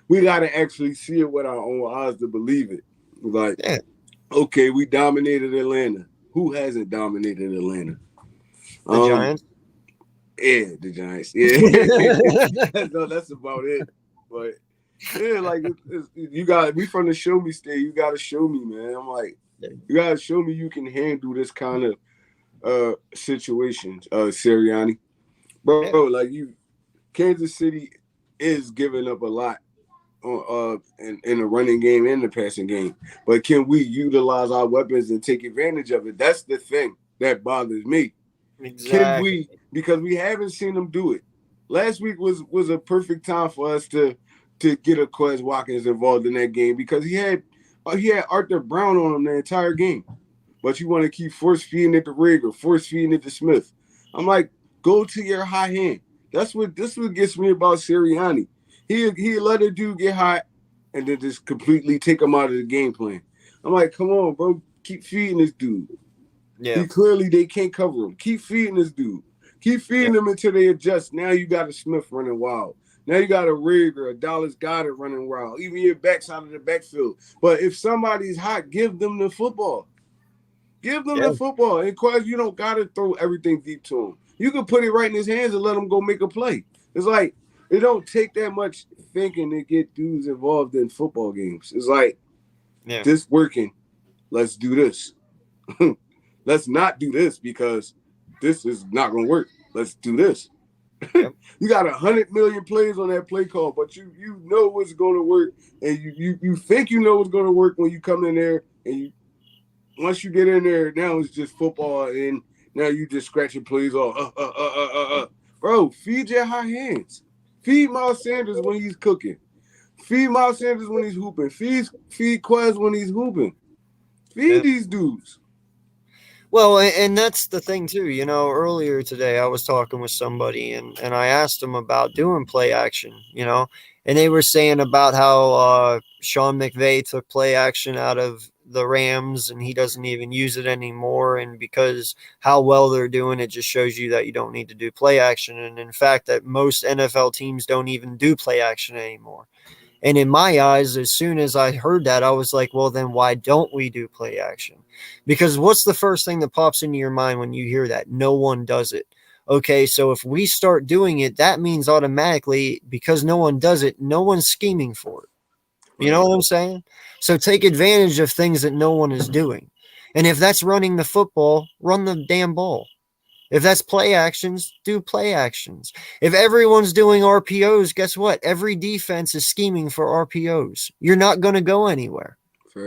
we got to actually see it with our own eyes to believe it. It's like, okay, we dominated Atlanta. Who hasn't dominated Atlanta? The Giants? Yeah, the Giants. Yeah. No, that's about it. But yeah, like we from the show me state. You got to show me, man. I'm like, you got to show me you can handle this kind of situations, Sirianni. Bro, like Kansas City is giving up a lot in the running game and the passing game. But can we utilize our weapons and take advantage of it? That's the thing that bothers me. Exactly. Can we? Because we haven't seen them do it. Last week was a perfect time for us to get a Quez Watkins involved in that game because he had Arthur Brown on him the entire game. But you want to keep force feeding it to Rager, force feeding it to Smith. I'm like, go to your high hand. This what gets me about Sirianni. He let a dude get hot and then just completely take him out of the game plan. I'm like, come on, bro, keep feeding this dude. Yeah. They can't cover him. Keep feeding this dude. Keep feeding Yeah. them until they adjust. Now you got a Smith running wild. Now you got a Rigger, a Dallas Goddard running wild. Even your backs out of the backfield. But if somebody's hot, give them the football. Give them Yeah. the football. And Quaz, you don't got to throw everything deep to him. You can put it right in his hands and let him go make a play. It's like it don't take that much thinking to get dudes involved in football games. It's like Yeah. this working. Let's do this. Let's not do this because this is not going to work. Let's do this. Yep. You got 100 million plays on that play call, but you know what's going to work, and you think you know what's going to work when you come in there, and you once you get in there, now it's just football, and now you just scratching plays off. Bro, feed your high hands. Feed Miles Sanders when he's cooking. Feed Miles Sanders when he's hooping. Feed Quez when he's hooping. Feed these dudes. Well, and that's the thing too. Earlier today I was talking with somebody, and I asked them about doing play action. And they were saying about how Sean McVay took play action out of the Rams, and he doesn't even use it anymore. And because how well they're doing, it just shows you that you don't need to do play action. And in fact, that most NFL teams don't even do play action anymore. And in my eyes, as soon as I heard that, I was like, well, then why don't we do play action? Because what's the first thing that pops into your mind when you hear that? No one does it. Okay, so if we start doing it, that means automatically, because no one does it, no one's scheming for it. You know what I'm saying? So take advantage of things that no one is doing. And if that's running the football, run the damn ball. If that's play actions, do play actions. If everyone's doing RPOs, guess what? Every defense is scheming for RPOs. You're not going to go anywhere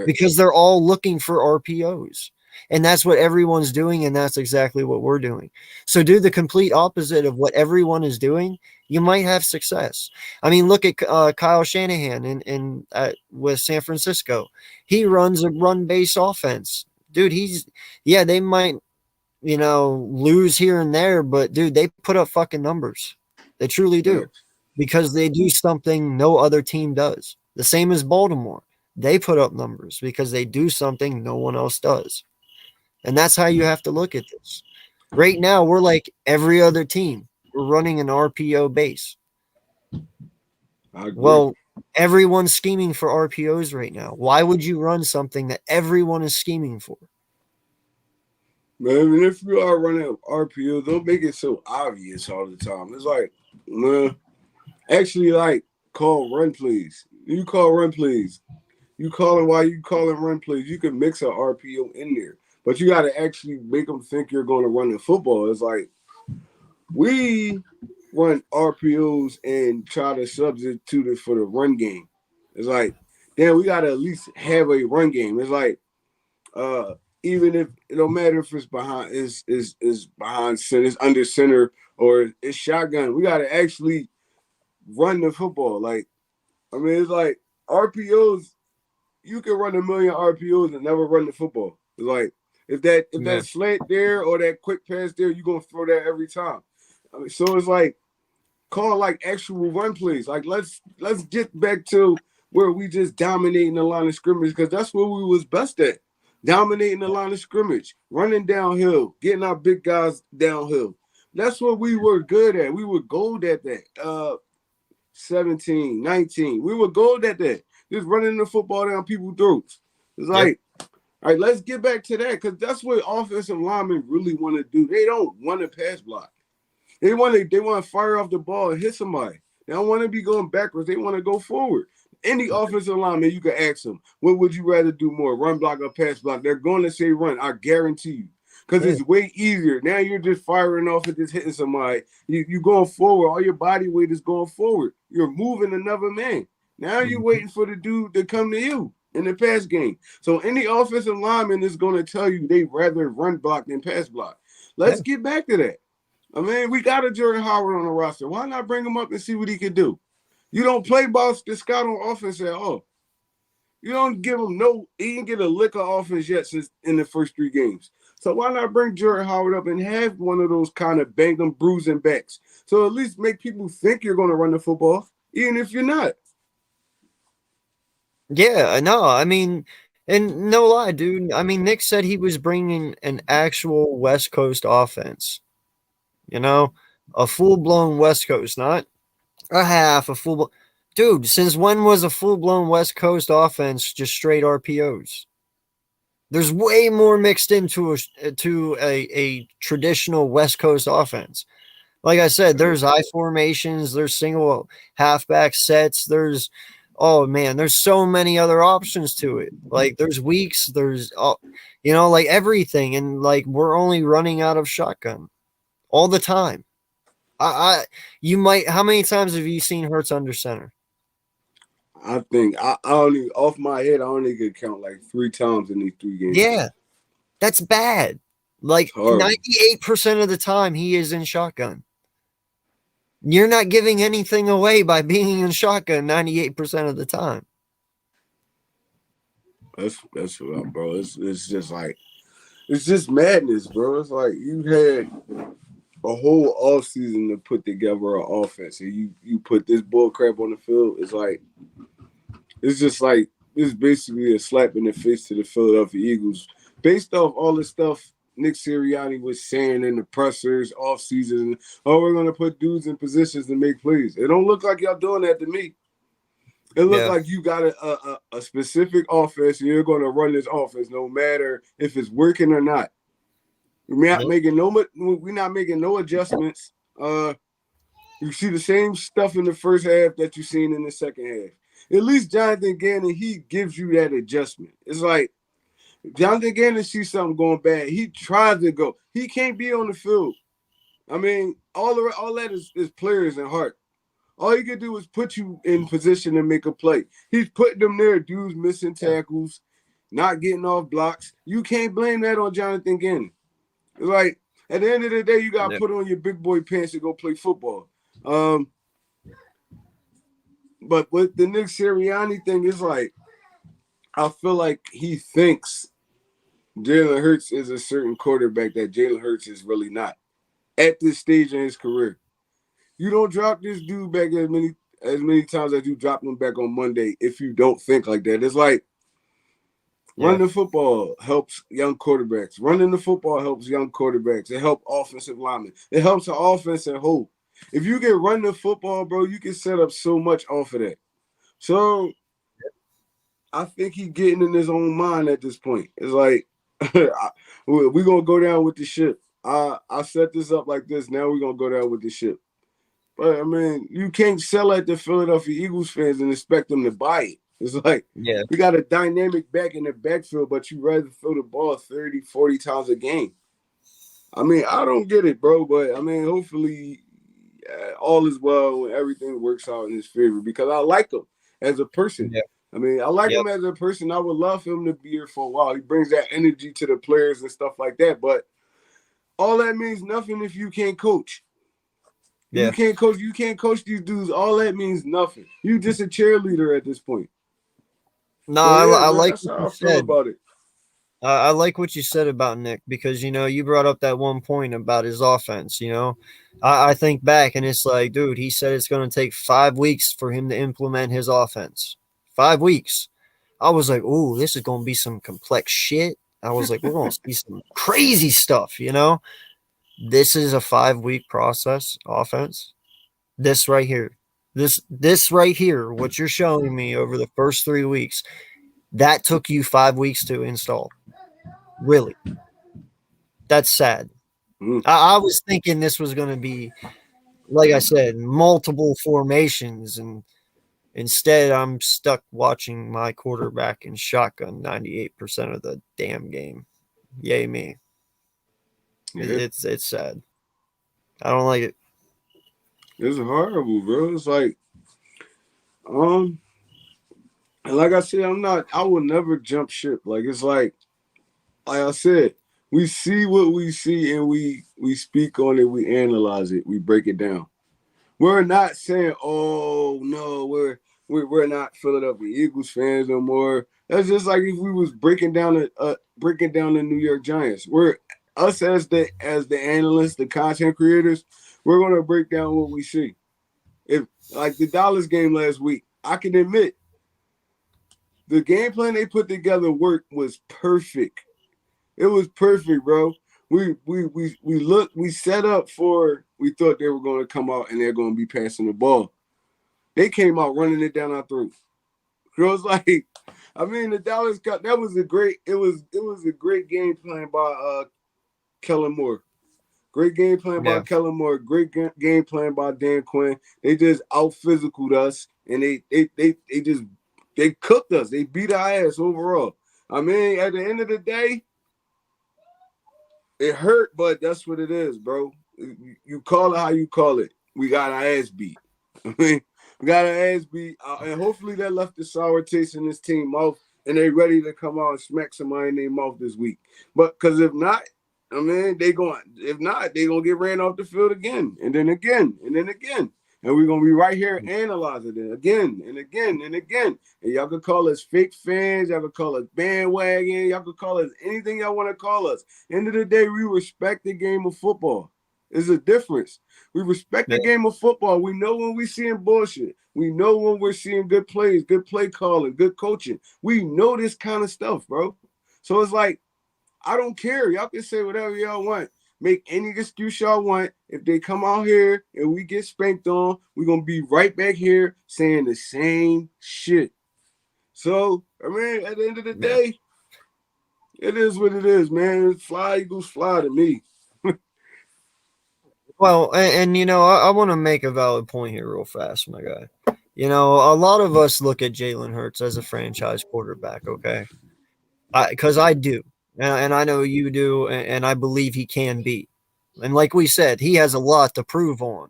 because they're all looking for RPOs. And that's what everyone's doing, and that's exactly what we're doing. So do the complete opposite of what everyone is doing. You might have success. I mean, look at Kyle Shanahan with San Francisco. He runs a run-based offense. Dude, they might lose here and there, but dude, they put up fucking numbers. They truly do, because they do something no other team does. The same as Baltimore. They put up numbers because they do something no one else does. And that's how you have to look at this. Right now, we're like every other team. We're running an RPO base. Well, everyone's scheming for RPOs right now. Why would you run something that everyone is scheming for? Man, if you are running RPO, don't make it so obvious all the time. It's like, man, actually, like, call run plays. You call run plays. You call it while you calling run plays. You can mix an RPO in there, but you got to actually make them think you're going to run the football. It's like we run RPOs and try to substitute it for the run game. It's like, damn, we got to at least have a run game. It's like, even if it don't matter if it's behind is behind center, it's under center, or it's shotgun. We gotta actually run the football. Like, I mean, it's like RPOs. You can run a million RPOs and never run the football. It's like if that slant there or that quick pass there, you're gonna throw that every time. I mean, so it's like call like actual run plays. Like let's get back to where we just dominating the line of scrimmage, because that's what we was best at. Dominating the line of scrimmage, running downhill, getting our big guys downhill. That's what we were good at. We were gold at that. 17, 19. We were gold at that. Just running the football down people's throats. It's like, all right, let's get back to that, because that's what offensive linemen really want to do. They don't want to pass block. They want to fire off the ball and hit somebody. They don't want to be going backwards. They want to go forward. Any offensive lineman, you can ask them, what would you rather do more, run block or pass block? They're going to say run, I guarantee you, because it's way easier. Now you're just firing off and just hitting somebody. You're going forward. All your body weight is going forward. You're moving another man. Now you're waiting for the dude to come to you in the pass game. So any offensive lineman is going to tell you they rather run block than pass block. Let's get back to that. I mean, we got a Jordan Howard on the roster. Why not bring him up and see what he can do? You don't play boss the scout on offense at all. You don't give him he didn't get a lick of offense yet since in the first 3 games. So why not bring Jordan Howard up and have one of those kind of bang them bruising backs? So at least make people think you're going to run the football, even if you're not. Yeah, no, I mean, And no lie, dude. I mean, Nick said he was bringing an actual West Coast offense. You know, a full blown West Coast, not a half, a full. Dude, since when was a full blown West Coast offense just straight RPOs? There's way more mixed into a traditional West Coast offense. Like I said, there's I formations, there's single halfback sets, there's oh man, there's so many other options to it. Like there's weeks, there's like everything, and like we're only running out of shotgun all the time. You might. How many times have you seen Hurts under center? I think I only off my head I only could count like 3 times in these 3 games. Yeah, that's bad. Like 98% of the time, he is in shotgun. You're not giving anything away by being in shotgun 98% of the time. That's bro. It's just like it's just madness, bro. It's like you had a whole offseason to put together an offense, and you put this bull crap on the field. It's just like it's basically a slap in the face to the Philadelphia Eagles, based off all the stuff Nick Sirianni was saying in the pressers off season. Oh, we're gonna put dudes in positions to make plays. It don't look like y'all doing that to me. It looked like you got a specific offense, and you're going to run this offense no matter if it's working or not. We're not making no adjustments. You see the same stuff in the first half that you've seen in the second half. At least Jonathan Gannon, he gives you that adjustment. It's like Jonathan Gannon sees something going bad. He tries to go. He can't be on the field. I mean, all that is players and heart. All he can do is put you in position to make a play. He's putting them there, dudes missing tackles, not getting off blocks. You can't blame that on Jonathan Gannon. It's like, at the end of the day, you got to put on your big boy pants to go play football. But with the Nick Sirianni thing, it's like, I feel like he thinks Jalen Hurts is a certain quarterback that Jalen Hurts is really not at this stage in his career. You don't drop this dude back as many times as you drop him back on Monday if you don't think like that. It's like running the football helps young quarterbacks. Running the football helps young quarterbacks. It helps offensive linemen. It helps the offense and whole. If you can run the football, bro, you can set up so much off of that. So I think he's getting in his own mind at this point. It's like we're gonna go down with the ship. I set this up like this. Now we're gonna go down with the ship. But I mean, you can't sell at the Philadelphia Eagles fans and expect them to buy it. It's like we got a dynamic back in the backfield, but you rather throw the ball 30, 40 times a game. I mean, I don't get it, bro. But I mean, hopefully all is well and everything works out in his favor because I like him as a person. Yeah. I mean, I like him as a person. I would love him to be here for a while. He brings that energy to the players and stuff like that. But all that means nothing if you can't coach. Yeah. You can't coach these dudes. All that means nothing. You just a cheerleader at this point. No, so, I like what you said about it. I like what you said about Nick because, you brought up that one point about his offense, I think back and it's like, dude, he said it's going to take 5 weeks for him to implement his offense. 5 weeks. I was like, ooh, this is going to be some complex shit. I was like, we're going to see some crazy stuff, This is a 5-week process offense. This right here. This right here, what you're showing me over the first 3 weeks, that took you 5 weeks to install. Really. That's sad. I was thinking this was going to be, like I said, multiple formations, and instead I'm stuck watching my quarterback in shotgun 98% of the damn game. Yay me. Yeah. It's sad. I don't like it. It's horrible, bro. It's like, and like I said, I will never jump ship. Like, it's like I said, we see what we see and we speak on it, we analyze it, we break it down. We're not saying, oh no, we're not Philadelphia Eagles fans no more. That's just like if we was breaking down the New York Giants. We're us as the analysts, the content creators, we're gonna break down what we see. If like the Dallas game last week, I can admit the game plan they put together was perfect. It was perfect, bro. We set up for, we thought they were going to come out and they're going to be passing the ball. They came out running it down our throat. It was like, I mean, the Dallas Cup, that was a great, it was a great game plan by Kellen Moore. Great game plan by Kellen Moore. Great game plan by Dan Quinn. They just out physicaled us, and they cooked us. They beat our ass overall. I mean, at the end of the day, it hurt, but that's what it is, bro. You call it how you call it. We got our ass beat. I mean, we got our ass beat, and hopefully that left the sour taste in this team mouth, and they ready to come out and smack somebody in their mouth this week. But because if not, I mean, if not, they gonna get ran off the field again, and then again, and then again. And we're gonna be right here analyzing it again and again and again. And y'all can call us fake fans, y'all can call us bandwagon, y'all can call us anything y'all want to call us. End of the day, we respect the game of football. There's a difference. We respect the game of football. We know when we're seeing bullshit. We know when we're seeing good plays, good play calling, good coaching. We know this kind of stuff, bro. So it's like, I don't care. Y'all can say whatever y'all want. Make any excuse y'all want. If they come out here and we get spanked on, we're going to be right back here saying the same shit. So, I mean, at the end of the day, it is what it is, man. Fly, Eagles, fly to me. Well, and you know, I want to make a valid point here real fast, my guy. You know, a lot of us look at Jalen Hurts as a franchise quarterback, okay? Because I do. And I know you do, and I believe he can be. And like we said, he has a lot to prove on,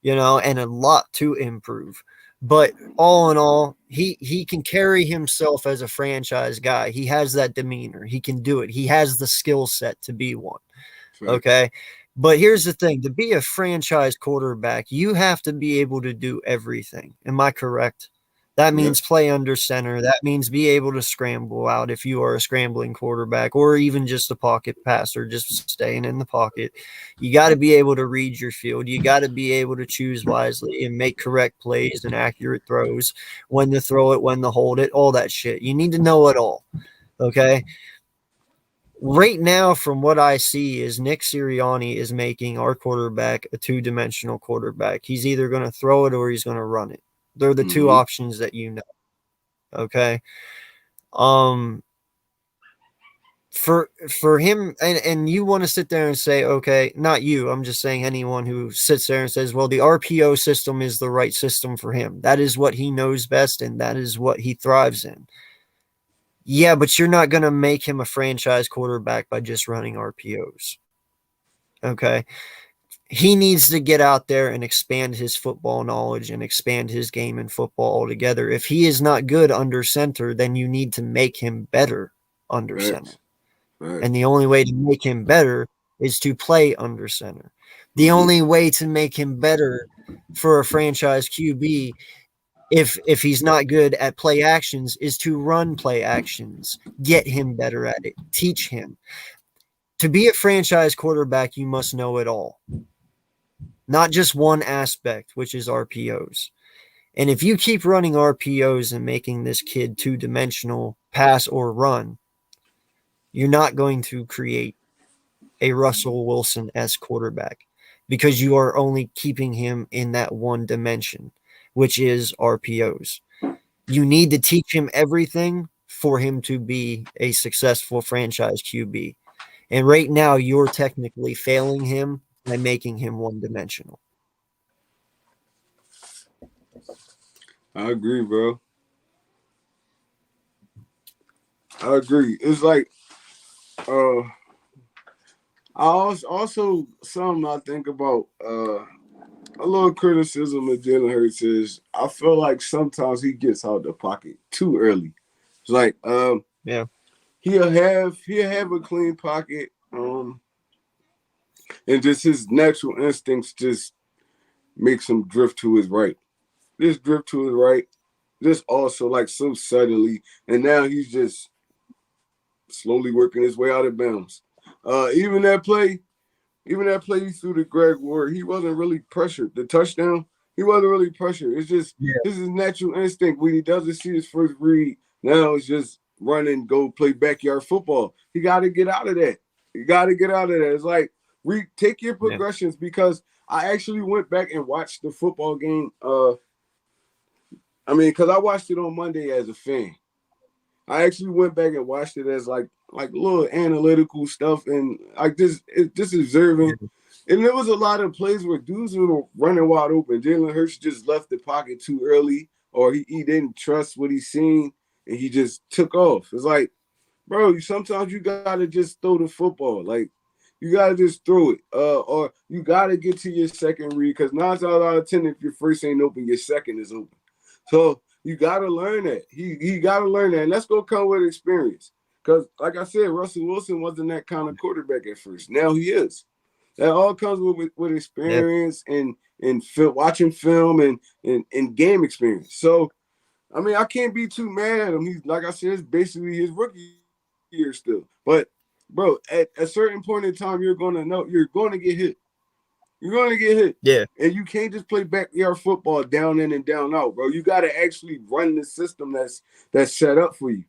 you know, and a lot to improve. But all in all, he can carry himself as a franchise guy. He has that demeanor. He can do it. He has the skill set to be one. Okay. But here's the thing. To be a franchise quarterback, you have to be able to do everything. Am I correct? That means play under center. That means be able to scramble out if you are a scrambling quarterback, or even just a pocket passer, just staying in the pocket. You got to be able to read your field. You got to be able to choose wisely and make correct plays and accurate throws, when to throw it, when to hold it, all that shit. You need to know it all, okay? Right now, from what I see, is Nick Sirianni is making our quarterback a two-dimensional quarterback. He's either going to throw it or he's going to run it. They're the two options that you know. Okay. For him, and you want to sit there and say, okay, not you, I'm just saying anyone who sits there and says, well, the RPO system is the right system for him. That is what he knows best, and that is what he thrives in. Yeah, but you're not going to make him a franchise quarterback by just running RPOs. Okay. He needs to get out there and expand his football knowledge and expand his game in football altogether. If he is not good under center, then you need to make him better under center. And the only way to make him better is to play under center. The only way to make him better for a franchise QB, if he's not good at play actions, is to run play actions. Get him better at it. Teach him. To be a franchise quarterback, you must know it all. Not just one aspect, which is RPOs. And if you keep running RPOs and making this kid two-dimensional pass or run, you're not going to create a Russell Wilson-esque quarterback, because you are only keeping him in that one dimension, which is RPOs. You need to teach him everything for him to be a successful franchise QB. And right now, you're technically failing him by making him one-dimensional. I agree, bro. I agree. It's like, I also something I think about, a little criticism of Jalen Hurts is, I feel like sometimes he gets out the pocket too early. It's like, he'll have a clean pocket, and just his natural instincts just makes him drift to his right. Just drift to his right. Just also like so suddenly, and now he's just slowly working his way out of bounds. Even that play he threw to Greg Ward, he wasn't really pressured. The touchdown, he wasn't really pressured. It's just this is natural instinct when he doesn't see his first read. Now it's just run and go play backyard football. You got to get out of that. You got to get out of that. It's like take your progressions because I actually went back and watched the football game. Because I watched it on Monday as a fan. I actually went back and watched it as like little analytical stuff and like just observing. And there was a lot of plays where dudes were running wide open. Jalen Hurts just left the pocket too early, or he didn't trust what he seen, and he just took off. It's like, bro, sometimes you gotta just throw the football. Like, you gotta just throw it. Or you gotta get to your second read because 9 times out of 10, if your first ain't open, your second is open. So you gotta learn that. He gotta learn that, and that's gonna come with experience. Because, like I said, Russell Wilson wasn't that kind of quarterback at first. Now he is. That all comes with experience and watching film and game experience. So, I can't be too mad at him. He's, like I said, it's basically his rookie year still. But, bro, at a certain point in time, you're going to know you're going to get hit. You're going to get hit. Yeah. And you can't just play backyard football down in and down out, bro. You got to actually run the system that's set up for you.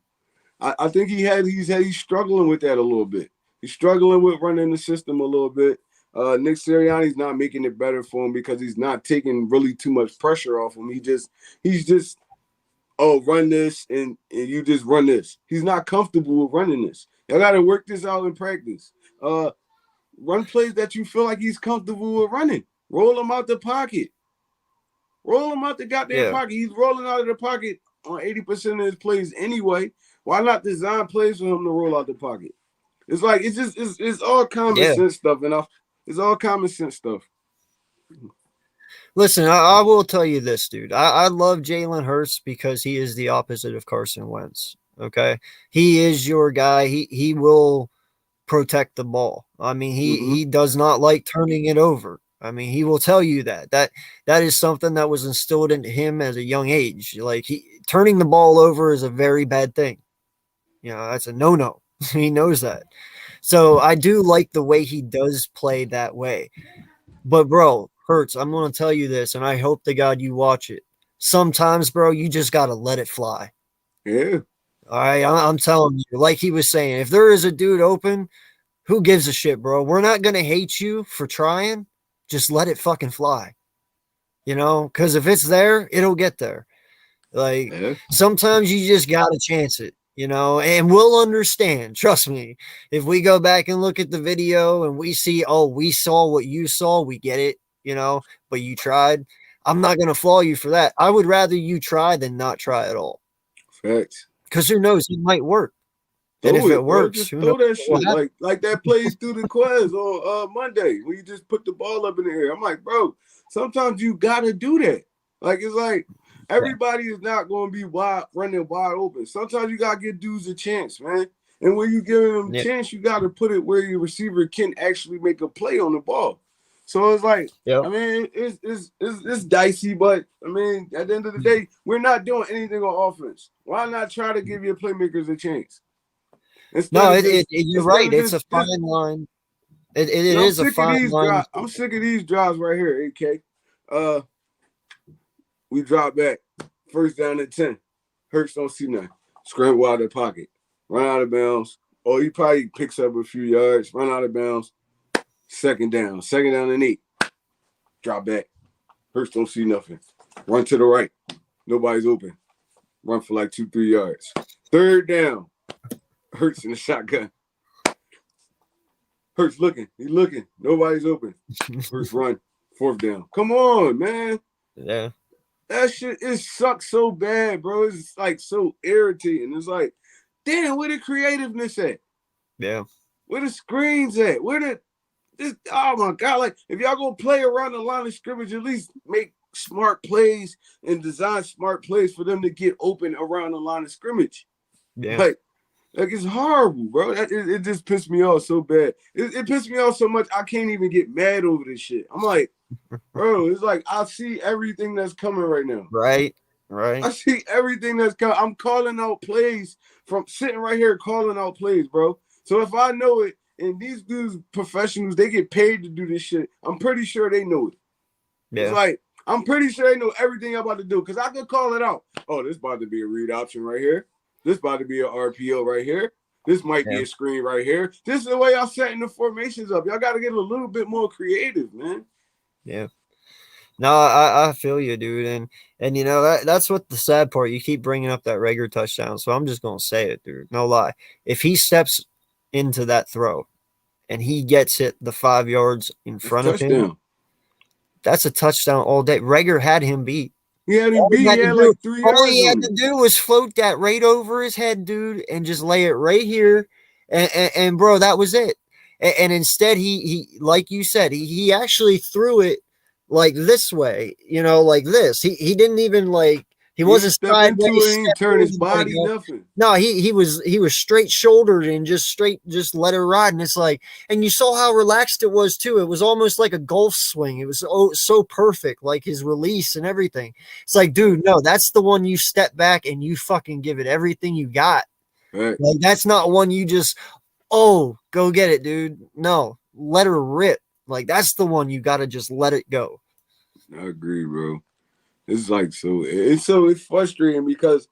I think he's struggling with that a little bit. He's struggling with running the system a little bit. Nick Sirianni's not making it better for him because he's not taking really too much pressure off him. He's just run this and you just run this. He's not comfortable with running this. Y'all got to work this out in practice. Run plays that you feel like he's comfortable with running. Roll him out the pocket. Roll him out the goddamn pocket. He's rolling out of the pocket on 80% of his plays anyway. Why not design plays for him to roll out the pocket? It's like it's all common sense stuff, and it's all common sense stuff. Listen, I will tell you this, dude. I love Jalen Hurts because he is the opposite of Carson Wentz. Okay, he is your guy. He will protect the ball. He does not like turning it over. He will tell you that is something that was instilled into him as a young age. Like turning the ball over is a very bad thing. That's a no-no. He knows that. So I do like the way he does play that way. But bro, Hurts, I'm going to tell you this, and I hope to God you watch it. Sometimes, bro, you just got to let it fly. Yeah. All right, I'm telling you, like he was saying, if there is a dude open, who gives a shit, bro? We're not going to hate you for trying. Just let it fucking fly. Because if it's there, it'll get there. Like, sometimes you just got to chance it, and we'll understand. Trust me. If we go back and look at the video and we see, we saw what you saw, we get it, but you tried. I'm not going to fault you for that. I would rather you try than not try at all. Facts. Because who knows? It might work. And if it works, just throw that shit like that plays through the Quez on Monday when you just put the ball up in the air. I'm like, bro, sometimes you gotta do that. Like it's like everybody is not going to be running wide open. Sometimes you gotta give dudes a chance, man. And when you give them a chance, you gotta put it where your receiver can actually make a play on the ball. So it's like, it's dicey, but at the end of the day, we're not doing anything on offense. Why not try to give your playmakers a chance? You're right. It's a fine line. It is a fine line. I'm sick of these drives right here, AK. We drop back. First down at 10. Hurts don't see nothing. Scramble out of the pocket. Run out of bounds. Or he probably picks up a few yards. Run out of bounds. Second down. Second down and 8. Drop back. Hurts don't see nothing. Run to the right. Nobody's open. Run for like 2-3 yards. Third down. Hurts in the shotgun. Hurts looking. He looking. Nobody's open. Hurts run. Fourth down. Come on, man. Yeah. That shit, it sucks so bad, bro. It's like so irritating. It's like, damn, where the creativeness at? Yeah. Where the screens at? Oh my God. Like, if y'all gonna play around the line of scrimmage, at least make smart plays and design smart plays for them to get open around the line of scrimmage. Yeah. Like it's horrible, bro. It just pissed me off so bad. It pissed me off so much I can't even get mad over this shit. I'm like, bro, it's like I see everything that's coming right now. Right. I see everything that's coming. I'm calling out plays from sitting right here calling out plays, bro. So if I know it, and these dudes, professionals, they get paid to do this shit, I'm pretty sure they know it. Yeah. It's like, I'm pretty sure they know everything I'm about to do because I could call it out. Oh, this about to be a read option right here. This about to be an RPO right here. This might be Yeah. a screen right here. This is the way y'all setting the formations up. Y'all got to get a little bit more creative, man. Yeah. No, I feel you, dude, and you know that's what the sad part. You keep bringing up that Rager touchdown, so I'm just gonna say it, dude. No lie. If he steps into that throw and he gets it the 5 yards in That's front of him, touchdown. that's a touchdown all day. Rager had him beat. He had him beat. He had like 3 All yards he had on to him. do was float that right over his head, dude, and just lay it right here. And bro, that was it. And instead, he like you said, he actually threw it like this way, you know, like this. He didn't even like he He ain't wasn't step into it. sideways. He ain't turn his body, nothing. No, he was straight shouldered and just let her ride. And it's like, and you saw how relaxed it was too. It was almost like a golf swing. It was so perfect, like his release and everything. It's like, dude, no, that's the one you step back and you fucking give it everything you got. Right. Like that's not one you just, oh, go get it, dude. No, let her rip. Like that's the one you got to just let it go. I agree, bro. It's like it's frustrating because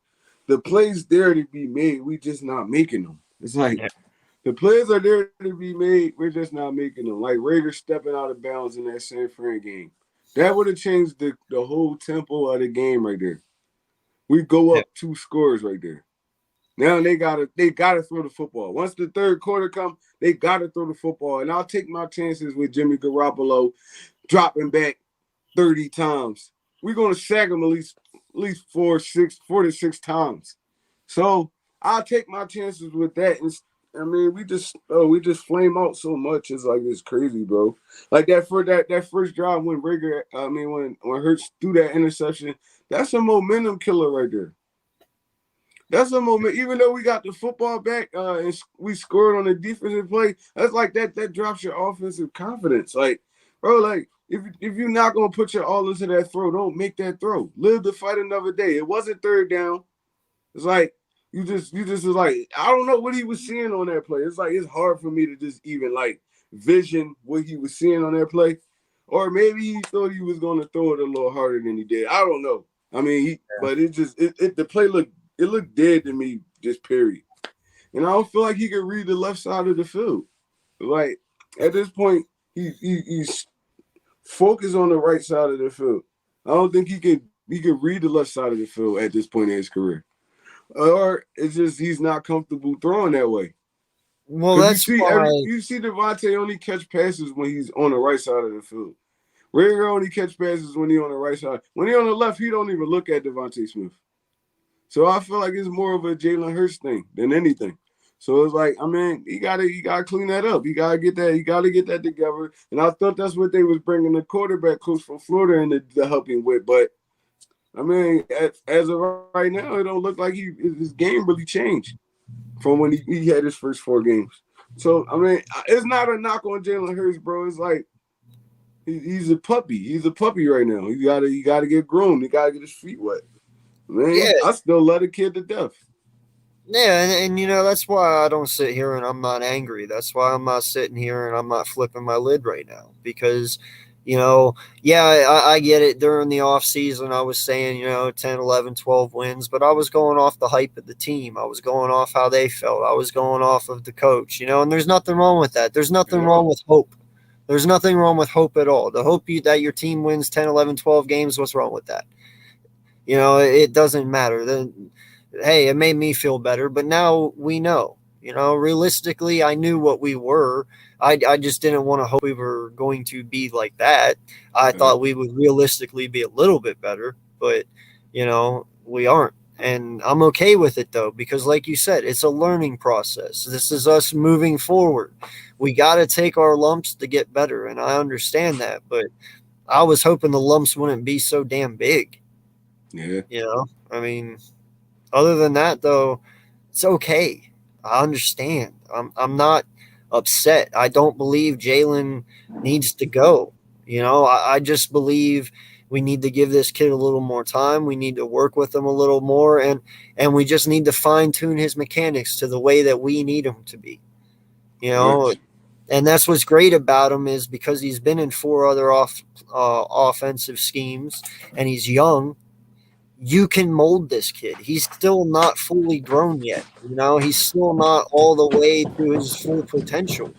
the plays there to be made, we just not making them. It's like the plays are there to be made, we're just not making them. Like Raiders stepping out of bounds in that San Fran game. That would have changed the whole tempo of the game right there. We go up 2 scores right there. Now they gotta throw the football. Once the third quarter comes, they gotta throw the football. And I'll take my chances with Jimmy Garoppolo dropping back 30 times. We're gonna sack him at least 4 to 6 times. So I'll take my chances with that. And I mean, we just flame out so much. It's like it's crazy, bro. Like that first drive when when Hurts threw that interception, that's a momentum killer right there. That's a moment. Even though we got the football back and we scored on the defensive play, that's like that drops your offensive confidence. Like, bro, like if you're not gonna put your all into that throw, don't make that throw. Live to fight another day. It wasn't third down. It's like you just was like, I don't know what he was seeing on that play. It's like it's hard for me to just even like vision what he was seeing on that play. Or maybe he thought he was gonna throw it a little harder than he did. I don't know. I mean, but the play looked dead to me, just period. And I don't feel like he could read the left side of the field. Like at this point, he's focused on the right side of the field. I don't think he can read the left side of the field at this point in his career. Or it's just he's not comfortable throwing that way. Well, that's why you see Devontae only catch passes when he's on the right side of the field. Rager only catch passes when he's on the right side. When he's on the left, he don't even look at Devontae Smith. So I feel like it's more of a Jalen Hurts thing than anything. So it's like, I mean, you gotta clean that up. You gotta get that together. And I thought that's what they was bringing the quarterback coach from Florida in to help him with. But I mean, as of right now, it don't look like his game really changed from when he had his first 4 games. So I mean, it's not a knock on Jalen Hurts, bro. It's like he's a puppy. He's a puppy right now. You gotta get groomed. You gotta get his feet wet. Man, I still love the kid to death. Yeah, and you know, that's why I don't sit here and I'm not angry. That's why I'm not sitting here and I'm not flipping my lid right now. Because, you know, yeah, I get it. During the off season, I was saying, you know, 10, 11, 12 wins, but I was going off the hype of the team. I was going off how they felt. I was going off of the coach, you know, and there's nothing wrong with that. There's nothing wrong with hope. There's nothing wrong with hope at all. The hope that your team wins 10, 11, 12 games, what's wrong with that? You know, it doesn't matter. Then, hey, it made me feel better, but now we know. You know, realistically, I knew what we were. I just didn't want to hope we were going to be like that. I thought we would realistically be a little bit better, but, you know, we aren't. And I'm okay with it, though, because like you said, it's a learning process. This is us moving forward. We got to take our lumps to get better, and I understand that, but I was hoping the lumps wouldn't be so damn big. Yeah. You know, I mean, other than that, though, it's okay. I understand. I'm not upset. I don't believe Jalen needs to go. You know, I just believe we need to give this kid a little more time. We need to work with him a little more, and we just need to fine tune his mechanics to the way that we need him to be. You know, and that's what's great about him is because he's been in 4 other offensive schemes, and he's young. you can mold this kid. He's still not fully grown yet. He's still not all the way to his full potential.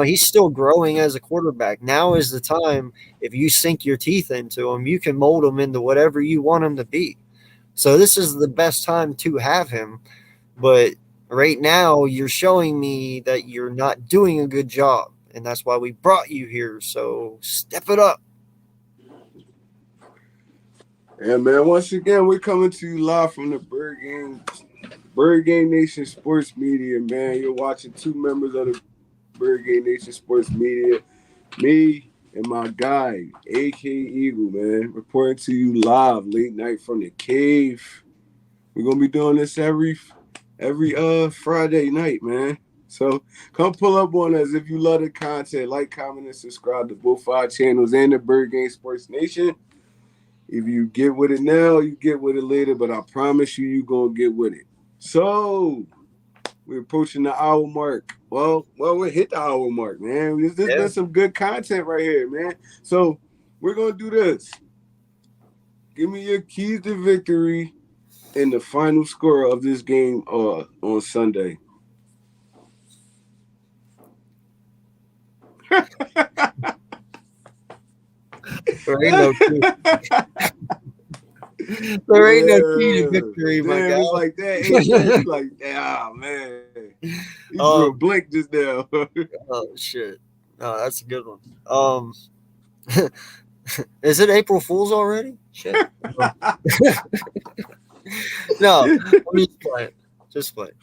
He's still growing as a quarterback. Now is the time. If you sink your teeth into him, you can mold him into whatever you want him to be. So this is the best time to have him. But right now, you're showing me that you're not doing a good job. And that's why we brought you here. So step it up. And man, once again, we're coming to you live from the Bird Gang Nation Sports Media, man. You're watching two members of the Bird Gang Nation Sports Media, me and my guy, AK Eagle, man, reporting to you live late night from the cave. We're gonna be doing this every Friday night, man. So come pull up on us if you love the content. Like, comment, and subscribe to both our channels and the Bird Gang Sports Nation. If you get with it now, you get with it later, but I promise you're going to get with it. So, we're approaching the hour mark. Well, we hit the hour mark, man. This been some good content right here, man. So, we're going to do this. Give me your keys to victory and the final score of this game on Sunday. There ain't no key. There ain't no key to victory, my guy. It's like that. It's like, man. You drew a blink just now. Oh, shit. No, that's a good one. Is it April Fool's already? Shit. No, I'm just playing.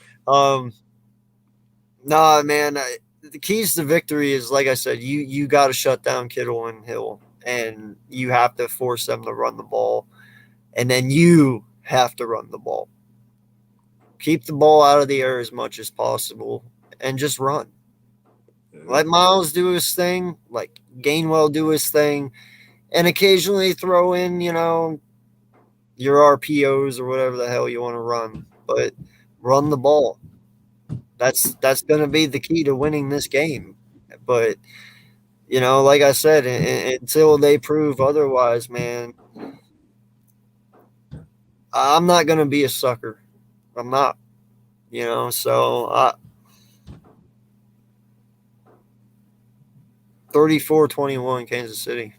Nah, man. The keys to victory is, like I said, you got to shut down Kittle and Hill, and you have to force them to run the ball, and then you have to run the ball. Keep the ball out of the air as much as possible, and just run. Let Miles do his thing, like Gainwell do his thing, and occasionally throw in, your RPOs or whatever the hell you want to run, but run the ball. That's going to be the key to winning this game. But, like I said, until they prove otherwise, man, I'm not going to be a sucker. I'm not, so 34-21 Kansas City.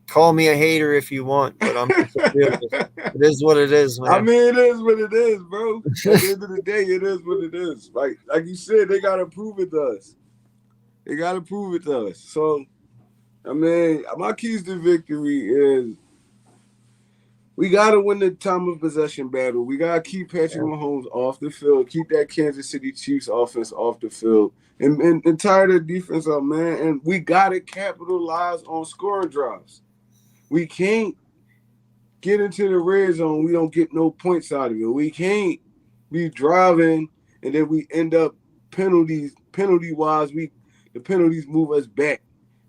Call me a hater if you want, but I'm just a realist. It is what it is, man. I mean, it is what it is, bro. At the end of the day, it is what it is. Like you said, they gotta prove it to us. So, I mean, my keys to victory is we gotta win the time of possession battle. We gotta keep Patrick Mahomes off the field, keep that Kansas City Chiefs offense off the field, and tire the defense up, man. And we gotta capitalize on scoring drives. We can't get into the red zone. We don't get no points out of it. We can't be driving and then we end up penalty-wise. The penalties move us back.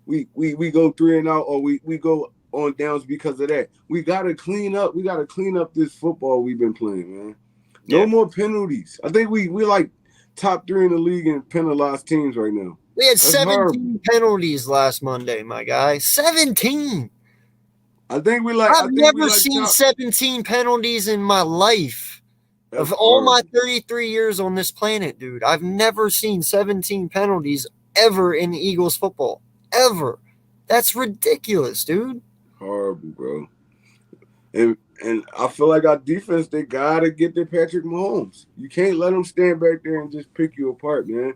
We go 3 and out, or we go on downs because of that. We gotta clean up. We gotta clean up this football we've been playing, man. No more penalties. I think we like top 3 in the league in penalized teams right now. We had 17 penalties last Monday, my guy. 17. I've never seen 17 penalties in my life. Of all my 33 years on this planet, dude, I've never seen 17 penalties ever in Eagles football. Ever. That's ridiculous, dude. Horrible, bro. And I feel like our defense, they gotta get to Patrick Mahomes. You can't let them stand back there and just pick you apart, man.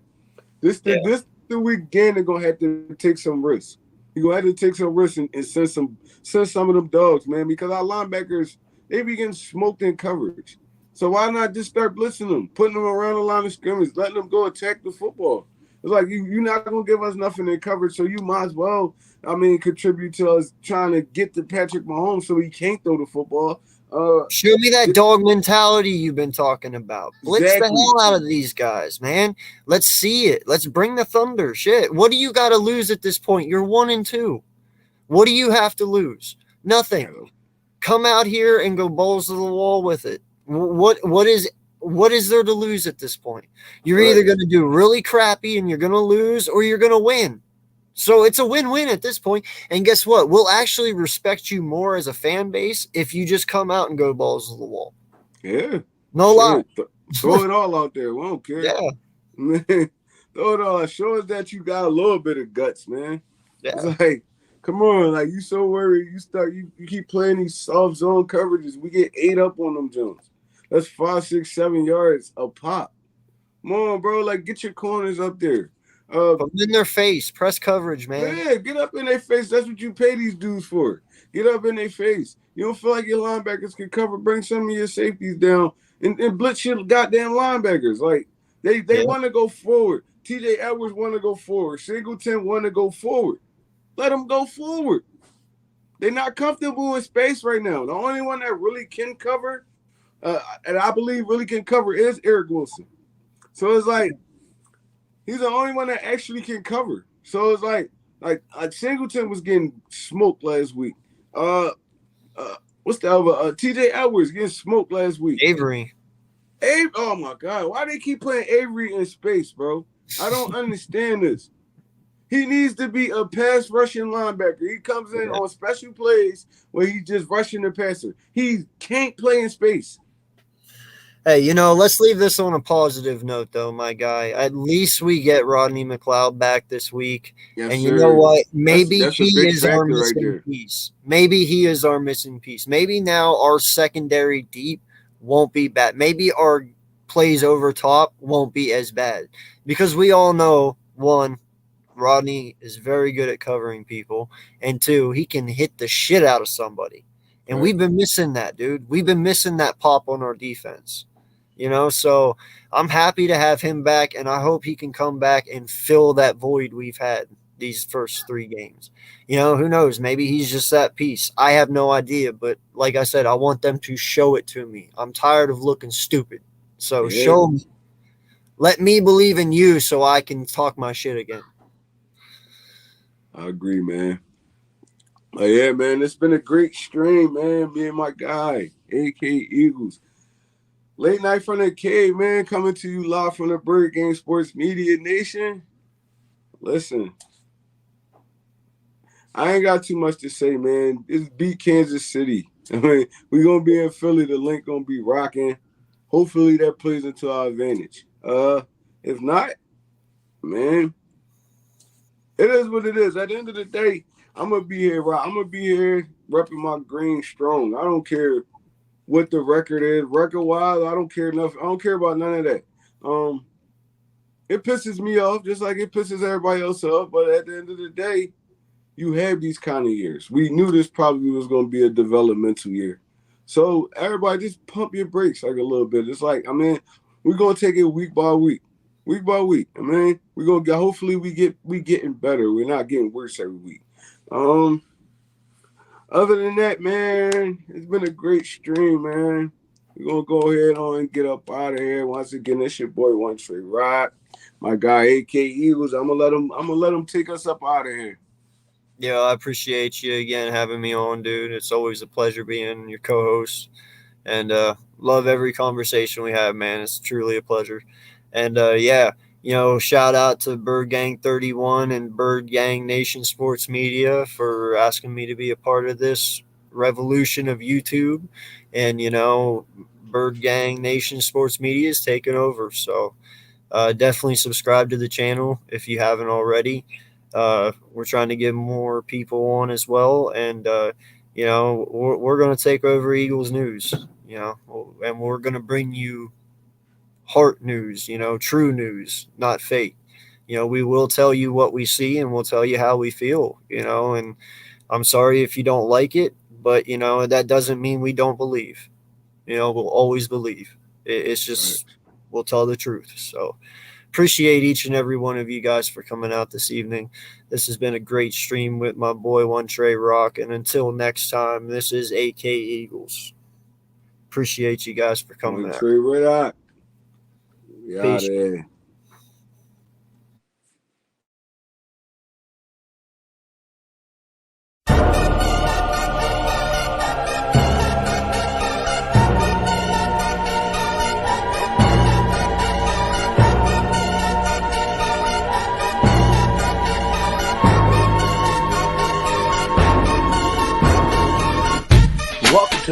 This the weekend they're gonna have to take some risks. You're gonna have to take some risks and send some of them dogs, man, because our linebackers, they be getting smoked in coverage. So why not just start blitzing them, putting them around the line of scrimmage, letting them go attack the football? It's like you're not gonna give us nothing in coverage, so you might as well, contribute to us trying to get to Patrick Mahomes so he can't throw the football. Show me that dog mentality you've been talking about. Blitz the hell out of these guys, man. Let's see it. Let's bring the thunder. Shit. What do you got to lose at this point? You're 1-2. What do you have to lose? Nothing. Come out here and go balls to the wall with it. What is there to lose at this point? You're either going to do really crappy and you're going to lose, or you're going to win. So it's a win-win at this point. And guess what? We'll actually respect you more as a fan base if you just come out and go balls to the wall. Yeah. No lie. Throw it all out there. We don't care. Yeah. Man, throw it all out. Show us that you got a little bit of guts, man. Yeah. It's like, come on, like you so worried. You keep playing these soft zone coverages. We get 8 up on them Jones. That's 5, 6, 7 yards a pop. Come on, bro. Like, get your corners up there. Put them in their face. Press coverage, man. Yeah, get up in their face. That's what you pay these dudes for. Get up in their face. You don't feel like your linebackers can cover. Bring some of your safeties down and blitz your goddamn linebackers. Like, they want to go forward. TJ Edwards want to go forward. Singleton want to go forward. Let them go forward. They're not comfortable in space right now. The only one that really can cover, and I believe really can cover, is Eric Wilson. So it's like, he's the only one that actually can cover. So it's like Singleton was getting smoked last week. What's the other? TJ Edwards getting smoked last week. Avery. Oh my God. Why they keep playing Avery in space, bro? I don't understand this. He needs to be a pass rushing linebacker. He comes in on special plays where he's just rushing the passer. He can't play in space. Hey, let's leave this on a positive note, though, my guy. At least we get Rodney McLeod back this week. Yes, and sir. you know what? Maybe that's he is our missing right piece. Maybe he is our missing piece. Maybe now our secondary deep won't be bad. Maybe our plays over top won't be as bad. Because we all know, one, Rodney is very good at covering people. And two, he can hit the shit out of somebody. And we've been missing that, dude. We've been missing that pop on our defense. So I'm happy to have him back, and I hope he can come back and fill that void we've had these first 3 games. Who knows? Maybe he's just that piece. I have no idea, but like I said, I want them to show it to me. I'm tired of looking stupid. So show me. Let me believe in you so I can talk my shit again. I agree, man. Yeah, man, it's been a great stream, man. Me and my guy, AK Eagles. Late night from the cave, man, coming to you live from the BIRDGANG Sports Media Nation. Listen, I ain't got too much to say, man. It's beat Kansas City. I mean, we're going to be in Philly. The link going to be rocking. Hopefully that plays into our advantage. If not, man, it is what it is. At the end of the day, I'm going to be here, right? I'm going to be here repping my green strong. I don't care what the record is. Record-wise, I don't care enough. I don't care about none of that. It pisses me off just like it pisses everybody else off. But at the end of the day, you have these kind of years. We knew this probably was going to be a developmental year. So everybody just pump your brakes like a little bit. It's like, we're going to take it week by week. Week by week. We're going to get, hopefully we getting better. We're not getting worse every week. Other than that, man, it's been a great stream, man. We're going to go ahead on and get up out of here. Once again, it's your boy, ONTREROC. My guy, AK Eagles. I'm gonna let him take us up out of here. Yeah, I appreciate you again having me on, dude. It's always a pleasure being your co-host. And love every conversation we have, man. It's truly a pleasure. And shout out to BIRDGANG 31 and BIRDGANG Nation Sports Media for asking me to be a part of this revolution of YouTube. And, BIRDGANG Nation Sports Media is taking over. So definitely subscribe to the channel if you haven't already. We're trying to get more people on as well. And, we're going to take over Eagles news, and we're going to bring you heart news, true news, not fake. We will tell you what we see and we'll tell you how we feel, and I'm sorry if you don't like it, but, that doesn't mean we don't believe. We'll always believe. It's just we'll tell the truth. So appreciate each and every one of you guys for coming out this evening. This has been a great stream with my boy ONTREROC. And until next time, this is AK Eagles. Appreciate you guys for coming out. ONTREROC. Peace. Yeah.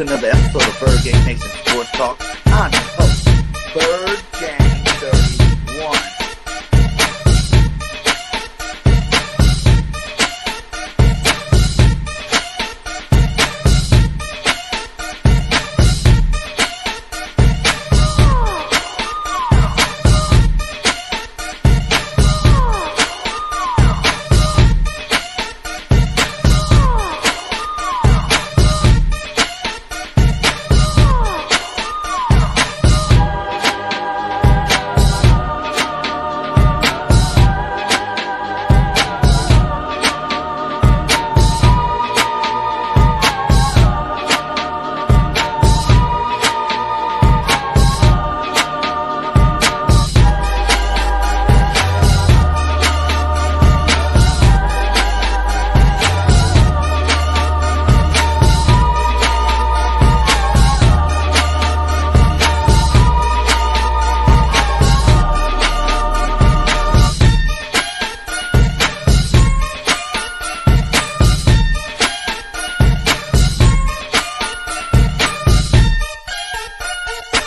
to another episode of Bird Gang Nation Sports Talk. I'm your host, Bird